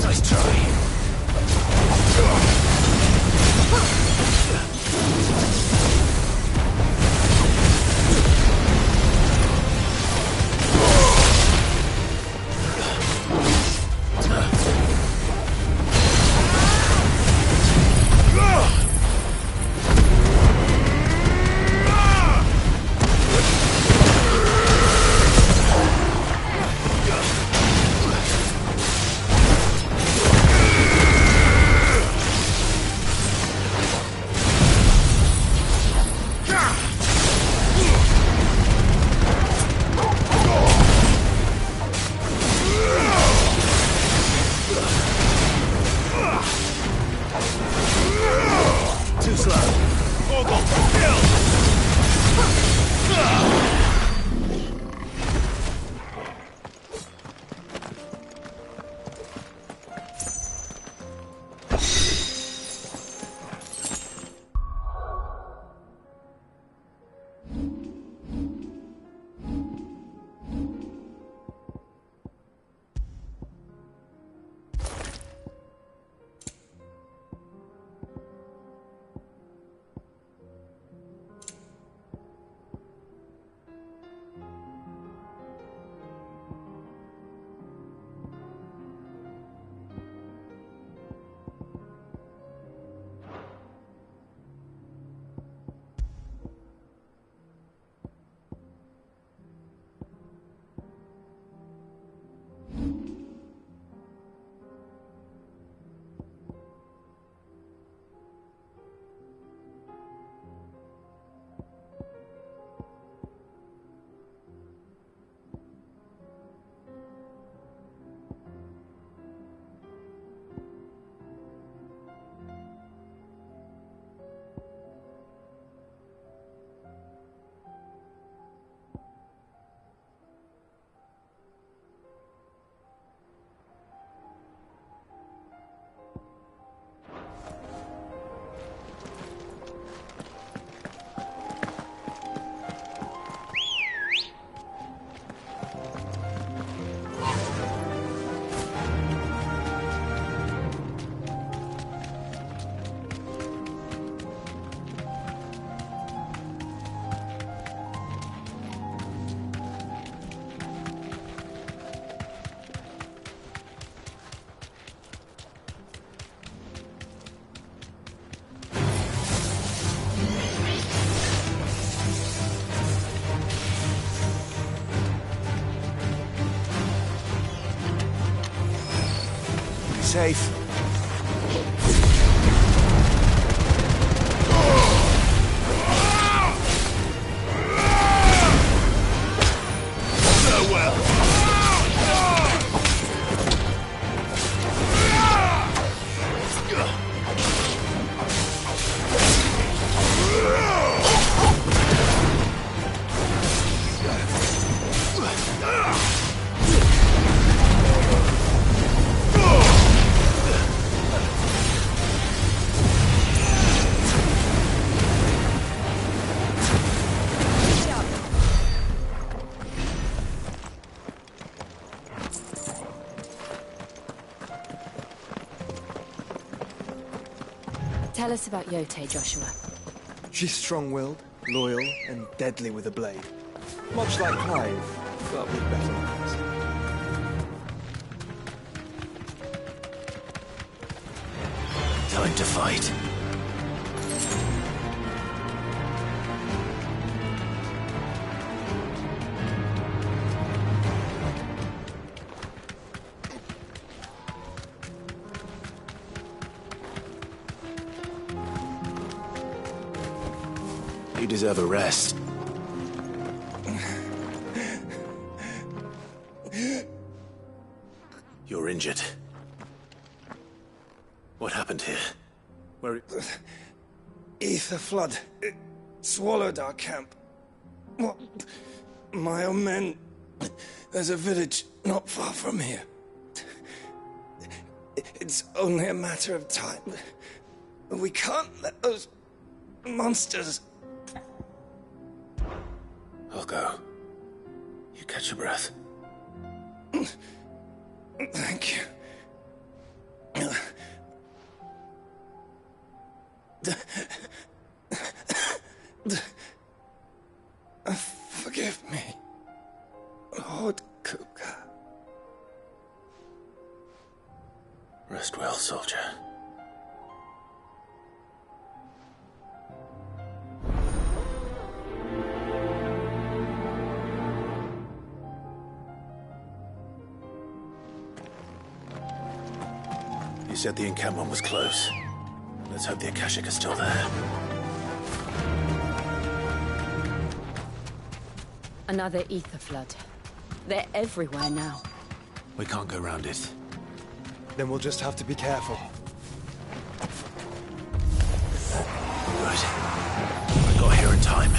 Nice try. Too slow. Ogle, kill! Safe. So well. Tell us about Yote, Joshua. She's strong-willed, loyal, and deadly with a blade. Much like Clive, but with better manners. Time to fight. You deserve a rest. You're injured. What happened here? Where... Ether flood. It swallowed our camp. What? My own men... There's a village not far from here. It's only a matter of time. We can't let those monsters... I'll go. You catch your breath. Thank you. Forgive me, Lord Kupka. Rest well, soldier. You said the encampment was close. Let's hope the Akashic is still there. Another ether flood. They're everywhere now. We can't go round it. Then we'll just have to be careful. Good. I got here in time.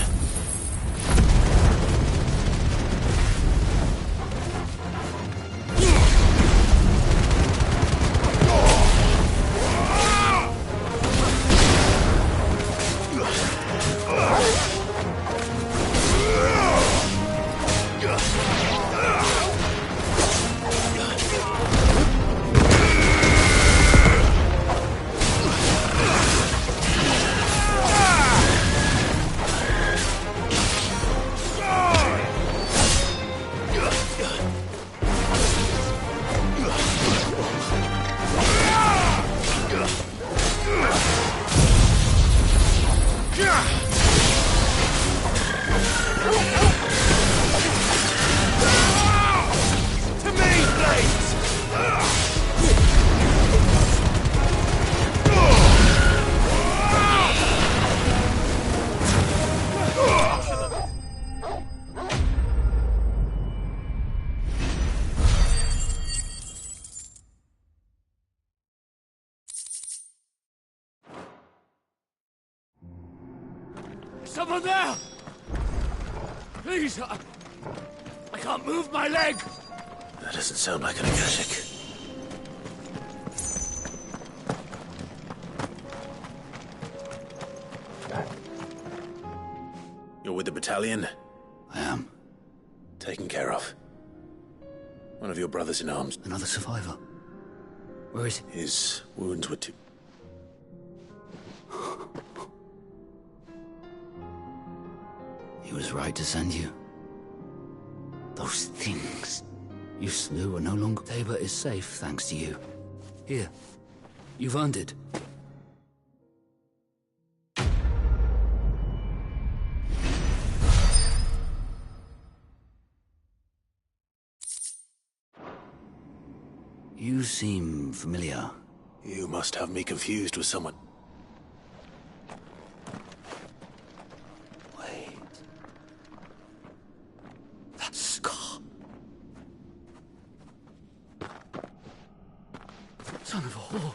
Someone there! Please, I can't move my leg! That doesn't sound like an Akashic. You're with the battalion? I am. Taken care of. One of your brothers in arms. Another survivor. Where is he? His wounds were too... He was right to send you. Those things you slew are no longer... Tabor is safe, thanks to you. Here, you've earned it. You seem familiar. You must have me confused with someone. Wait. That scar. Son of a whore.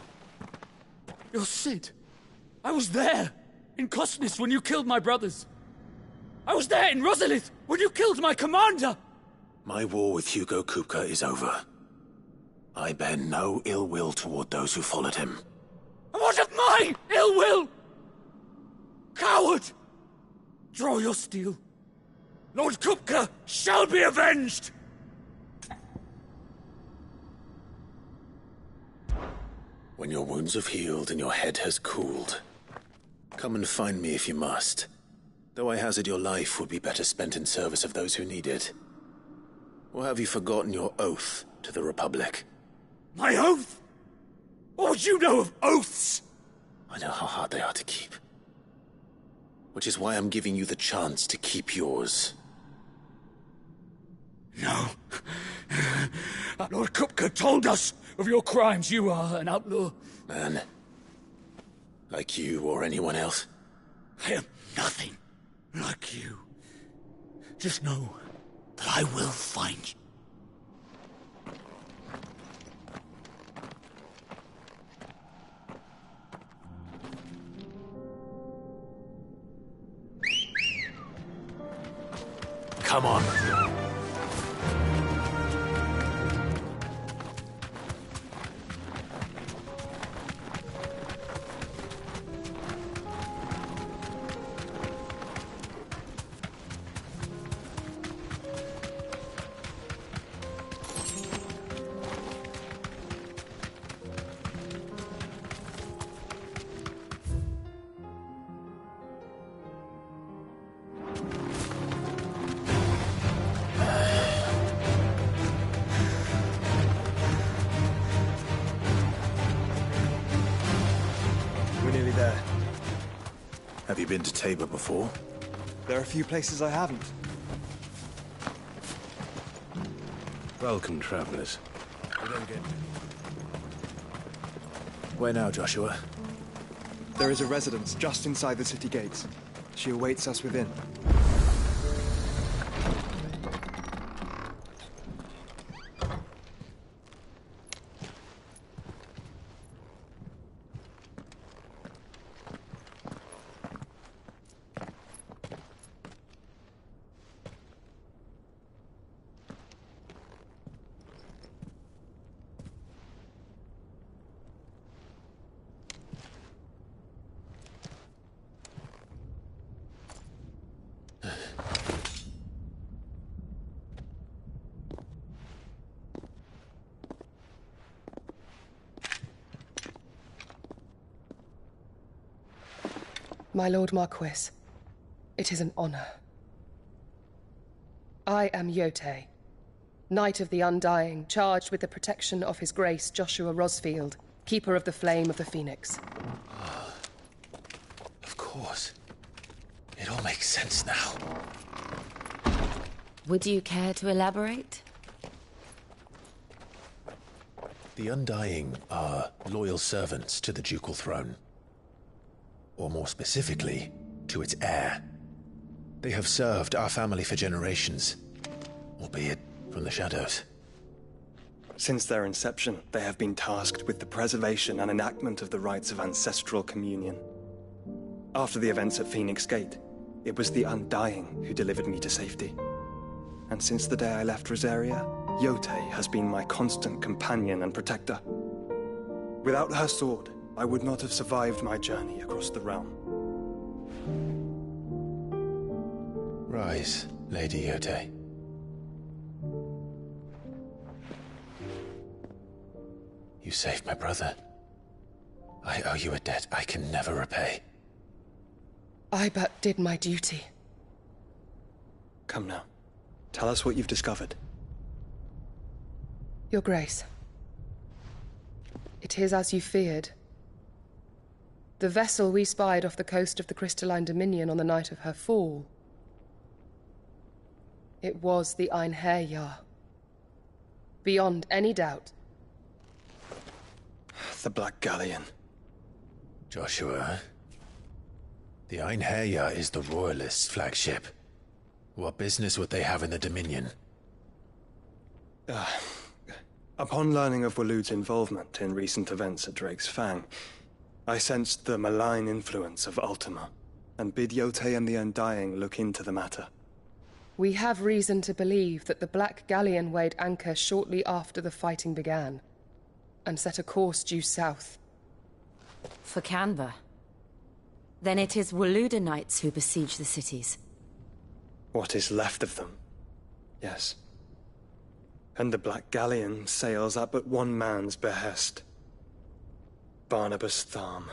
You're Sid. I was there, in Cosnis, when you killed my brothers. I was there in Rosalith, when you killed my commander! My war with Hugo Kupka is over. I bear no ill will toward those who followed him. And what of my ill will? Coward! Draw your steel. Lord Kupka shall be avenged! When your wounds have healed and your head has cooled, Come and find me if you must. Though I hazard your life would be better spent in service of those who need it. Or have you forgotten your oath to the Republic? My oath? What would you know of oaths? I know how hard they are to keep. Which is why I'm giving you the chance to keep yours. No. Lord Kupka told us of your crimes. You are an outlaw. Man. Like you or anyone else. I am nothing like you. Just know that I will find you. Come on. Have you been to Tabor before? There are a few places I haven't. Welcome, travelers. Where now, Joshua? There is a residence just inside the city gates. She awaits us within. My Lord Marquis, it is an honor. I am Yote, Knight of the Undying, charged with the protection of His Grace Joshua Rosfield, Keeper of the Flame of the Phoenix. Of course. It all makes sense now. Would you care to elaborate? The Undying are loyal servants to the ducal throne. Or more specifically, to its heir. They have served our family for generations, albeit from the shadows. Since their inception, they have been tasked with the preservation and enactment of the rites of ancestral communion. After the events at Phoenix Gate, it was the Undying who delivered me to safety. And since the day I left Rosaria, Yote has been my constant companion and protector. Without her sword, I would not have survived my journey across the realm. Rise, Lady Yote. You saved my brother. I owe you a debt I can never repay. I but did my duty. Come now. Tell us what you've discovered. Your Grace. It is as you feared. The vessel we spied off the coast of the Crystalline Dominion on the night of her fall. It was the Einherjar. Beyond any doubt. The Black Galleon. Joshua, the Einherjar is the Royalists' flagship. What business would they have in the Dominion? Upon learning of Waloed's involvement in recent events at Drake's Fang, I sensed the malign influence of Ultima, and bid Yote and the Undying look into the matter. We have reason to believe that the Black Galleon weighed anchor shortly after the fighting began, and set a course due south. For Canva. Then it is Waloed Knights who besiege the cities. What is left of them? Yes. And the Black Galleon sails at but one man's behest. Barnabas Tharm.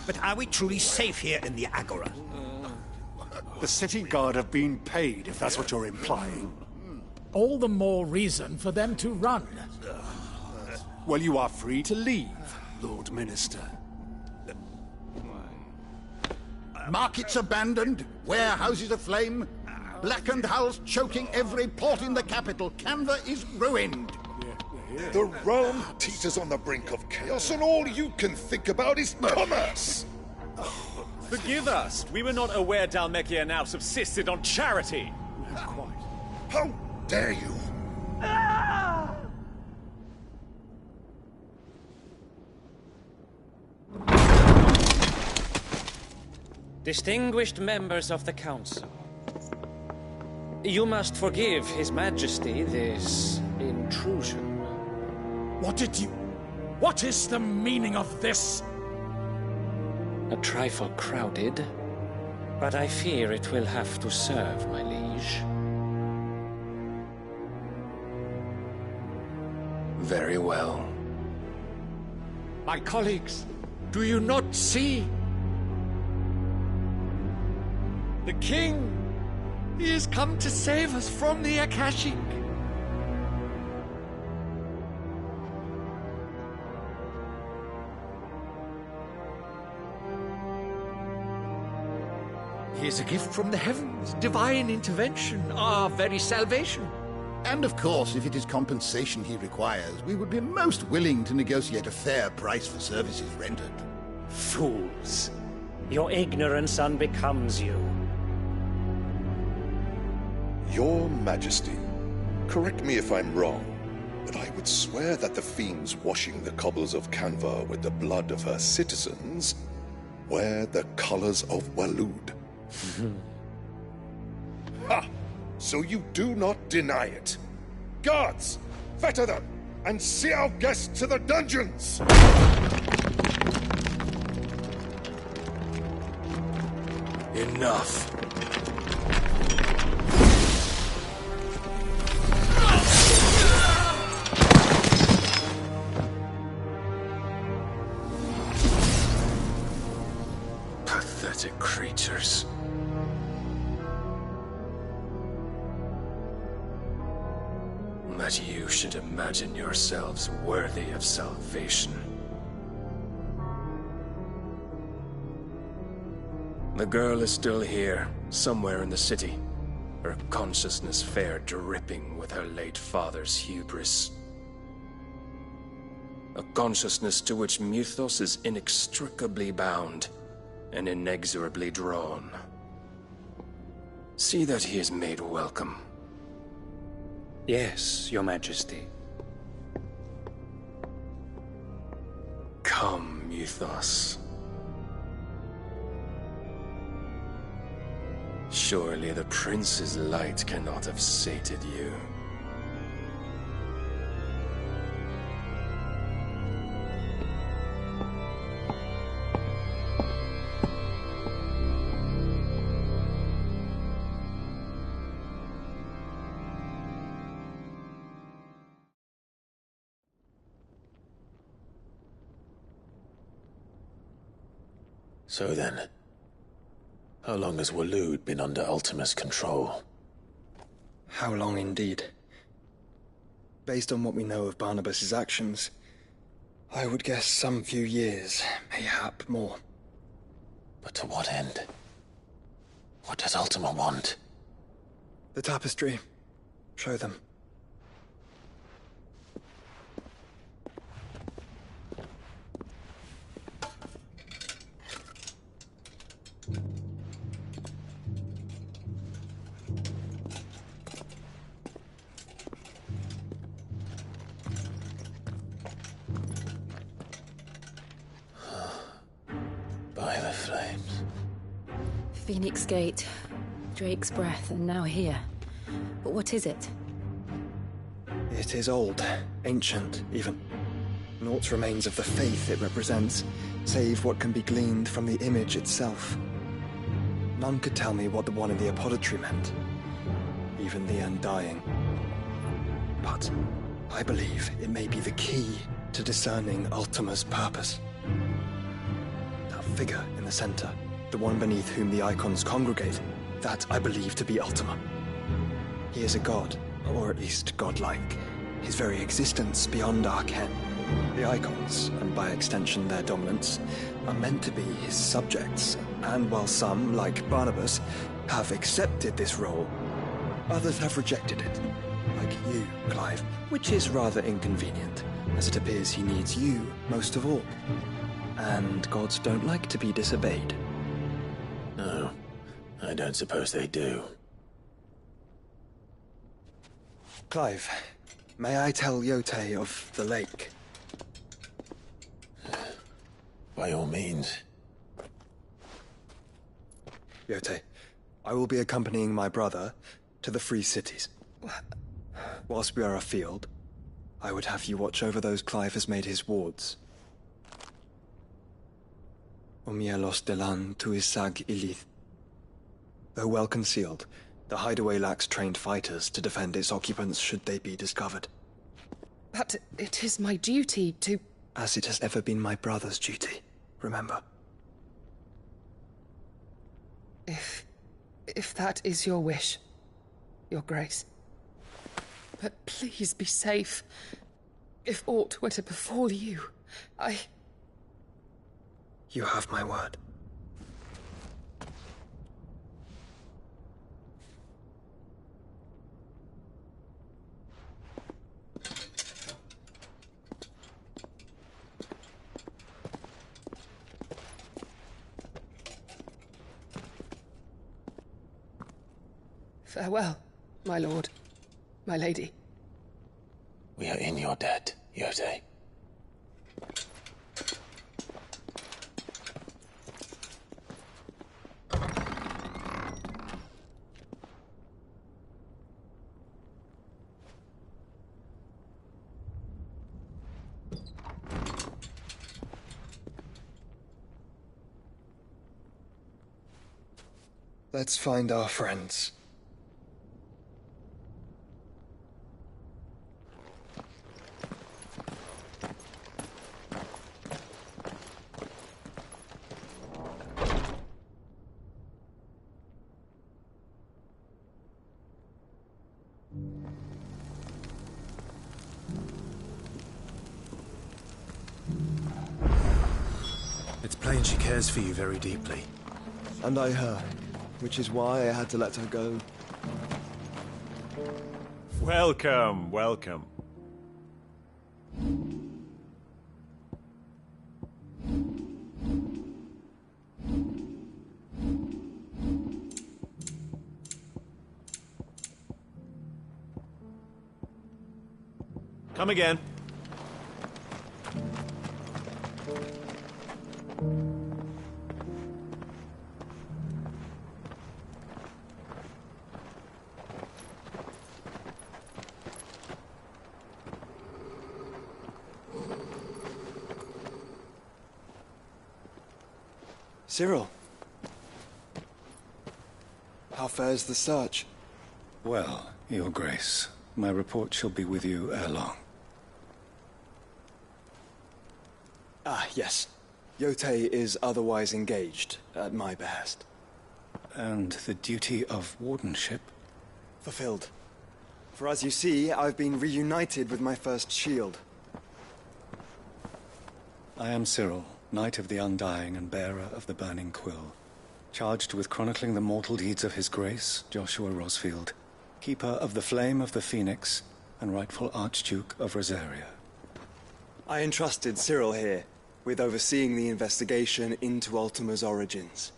But are we truly safe here in the Agora? The city guard have been paid, if that's what you're implying. All the more reason for them to run. Well, you are free to leave, Lord Minister. Markets abandoned, warehouses aflame, blackened hulls choking every port in the capital. Canva is ruined. The realm teeters on the brink of chaos, and all you can think about is commerce! Forgive us. We were not aware Dhalmekia now subsisted on charity. How dare you! Distinguished members of the Council, you must forgive His Majesty this intrusion. What is the meaning of this? A trifle crowded, but I fear it will have to serve, my liege. Very well. My colleagues, do you not see? The king! He has come to save us from the Akashic! He is a gift from the heavens, divine intervention, our very salvation. And of course, if it is compensation he requires, we would be most willing to negotiate a fair price for services rendered. Fools! Your ignorance unbecomes you. Your Majesty, correct me if I'm wrong, but I would swear that the fiends washing the cobbles of Canva with the blood of her citizens wear the colors of Waloed. Ha! So you do not deny it. Guards, fetter them, and see our guests to the dungeons! Enough. Pathetic creatures. That you should imagine yourselves worthy of salvation. The girl is still here, somewhere in the city, her consciousness fair dripping with her late father's hubris. A consciousness to which Mythos is inextricably bound and inexorably drawn. See that he is made welcome. Yes, Your Majesty. Come, Mythos. Surely the prince's light cannot have sated you. So then, how long has Waloed been under Ultima's control? How long indeed? Based on what we know of Barnabas's actions, I would guess some few years, mayhap more. But to what end? What does Ultima want? The tapestry. Show them. By the flames. Phoenix Gate, Drake's Breath, and now here. But what is it? It is old, ancient, even. Naught remains of the faith it represents, save what can be gleaned from the image itself. None could tell me what the one in the apothecary meant, even the Undying. But I believe it may be the key to discerning Ultima's purpose. The figure in the center, the one beneath whom the icons congregate, that I believe to be Ultima. He is a god, or at least godlike. His very existence beyond our ken. The icons, and by extension their dominants, are meant to be his subjects, and while some, like Barnabas, have accepted this role, others have rejected it. Like you, Clive, which is rather inconvenient, as it appears he needs you most of all. And gods don't like to be disobeyed. No, I don't suppose they do. Clive, may I tell Yotei of the lake? By all means. Yotei, I will be accompanying my brother to the Free Cities. Whilst we are afield, I would have you watch over those Clive has made his wards. Omielos delan tuisag ilith. Though well concealed, the hideaway lacks trained fighters to defend its occupants should they be discovered. But it is my duty to... As it has ever been my brother's duty, remember. If that is your wish, Your Grace. But please be safe. If aught were to befall you, You have my word. Farewell, my lord, my lady. We are in your debt, Yotei. Let's find our friends. It's plain she cares for you very deeply. And I her, which is why I had to let her go. Welcome, welcome. Come again. Cyril. How fares the search? Well, Your Grace, my report shall be with you ere long. Ah, yes. Yotei is otherwise engaged, at my behest. And the duty of wardenship? Fulfilled. For as you see, I've been reunited with my first shield. I am Cyril, Knight of the Undying and bearer of the Burning Quill, charged with chronicling the mortal deeds of His Grace, Joshua Rosfield, Keeper of the Flame of the Phoenix, and rightful Archduke of Rosaria. I entrusted Cyril here with overseeing the investigation into Ultima's origins.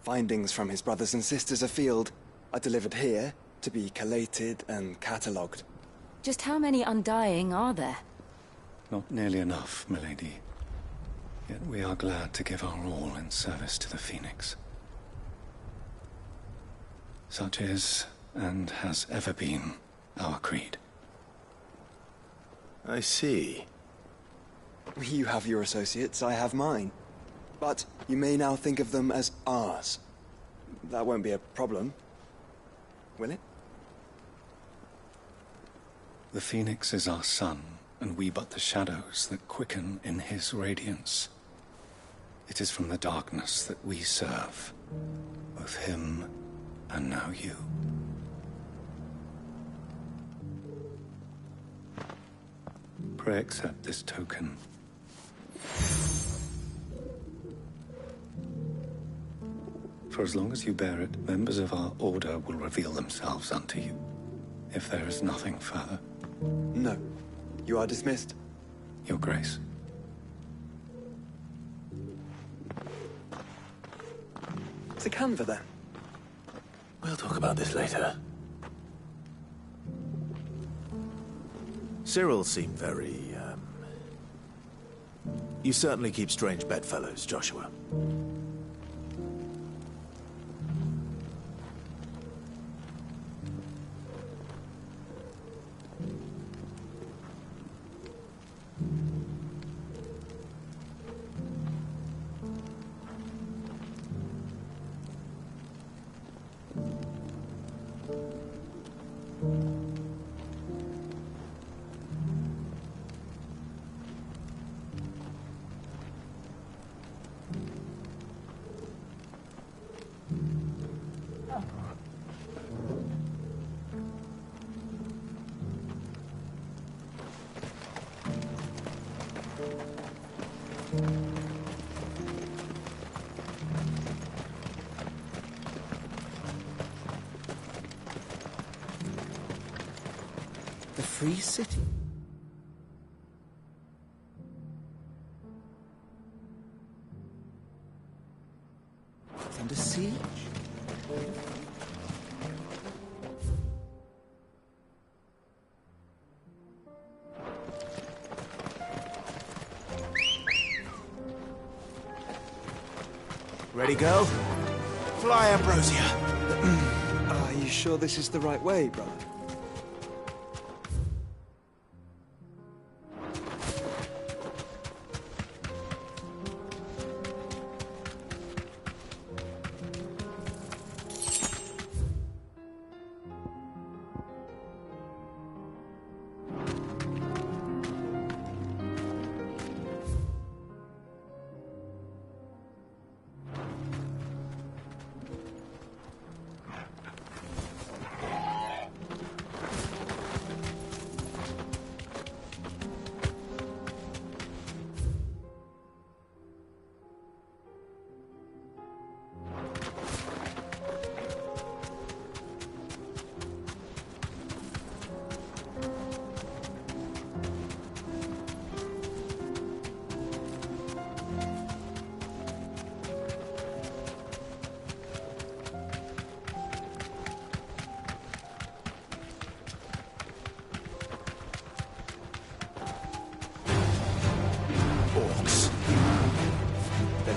Findings from his brothers and sisters afield are delivered here to be collated and catalogued. Just how many Undying are there? Not nearly enough, milady. Yet we are glad to give our all in service to the Phoenix. Such is, and has ever been, our creed. I see. You have your associates, I have mine. But you may now think of them as ours. That won't be a problem, will it? The Phoenix is our sun, and we but the shadows that quicken in his radiance. It is from the darkness that we serve. Both him and now you. Pray accept this token. For as long as you bear it, members of our order will reveal themselves unto you. If there is nothing further. No. You are dismissed. Your Grace. It's a canva, then. We'll talk about this later. Cyril seemed very, You certainly keep strange bedfellows, Joshua. The Free City? It's under siege? Ready, girl? Fly, Ambrosia. Are you sure this is the right way, brother?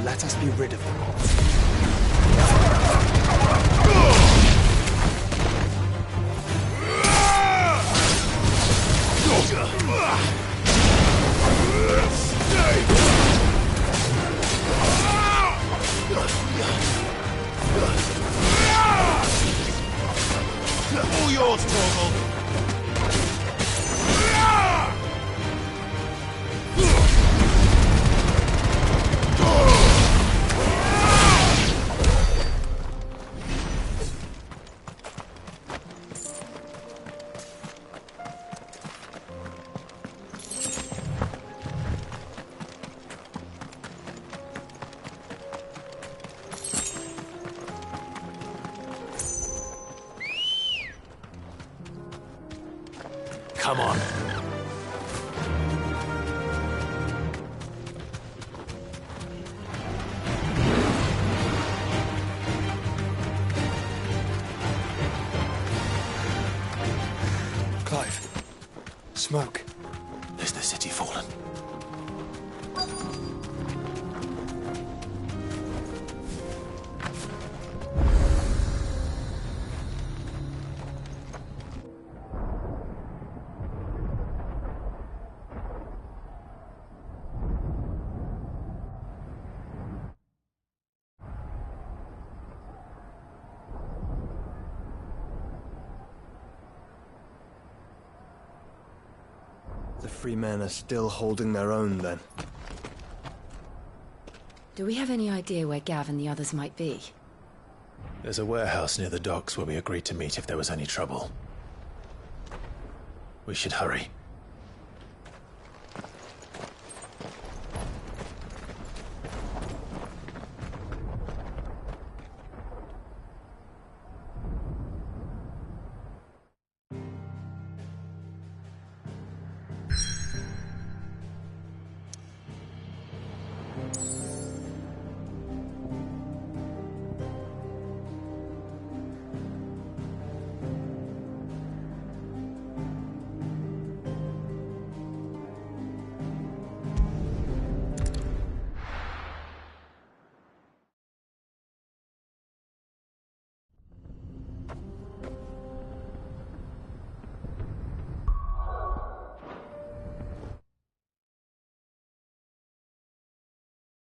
Let us be rid of them. All yours, Torgal. Come on. Clive. Smoke. Is the city fallen? The free men are still holding their own, then. Do we have any idea where Gav and the others might be? There's a warehouse near the docks where we agreed to meet if there was any trouble. We should hurry.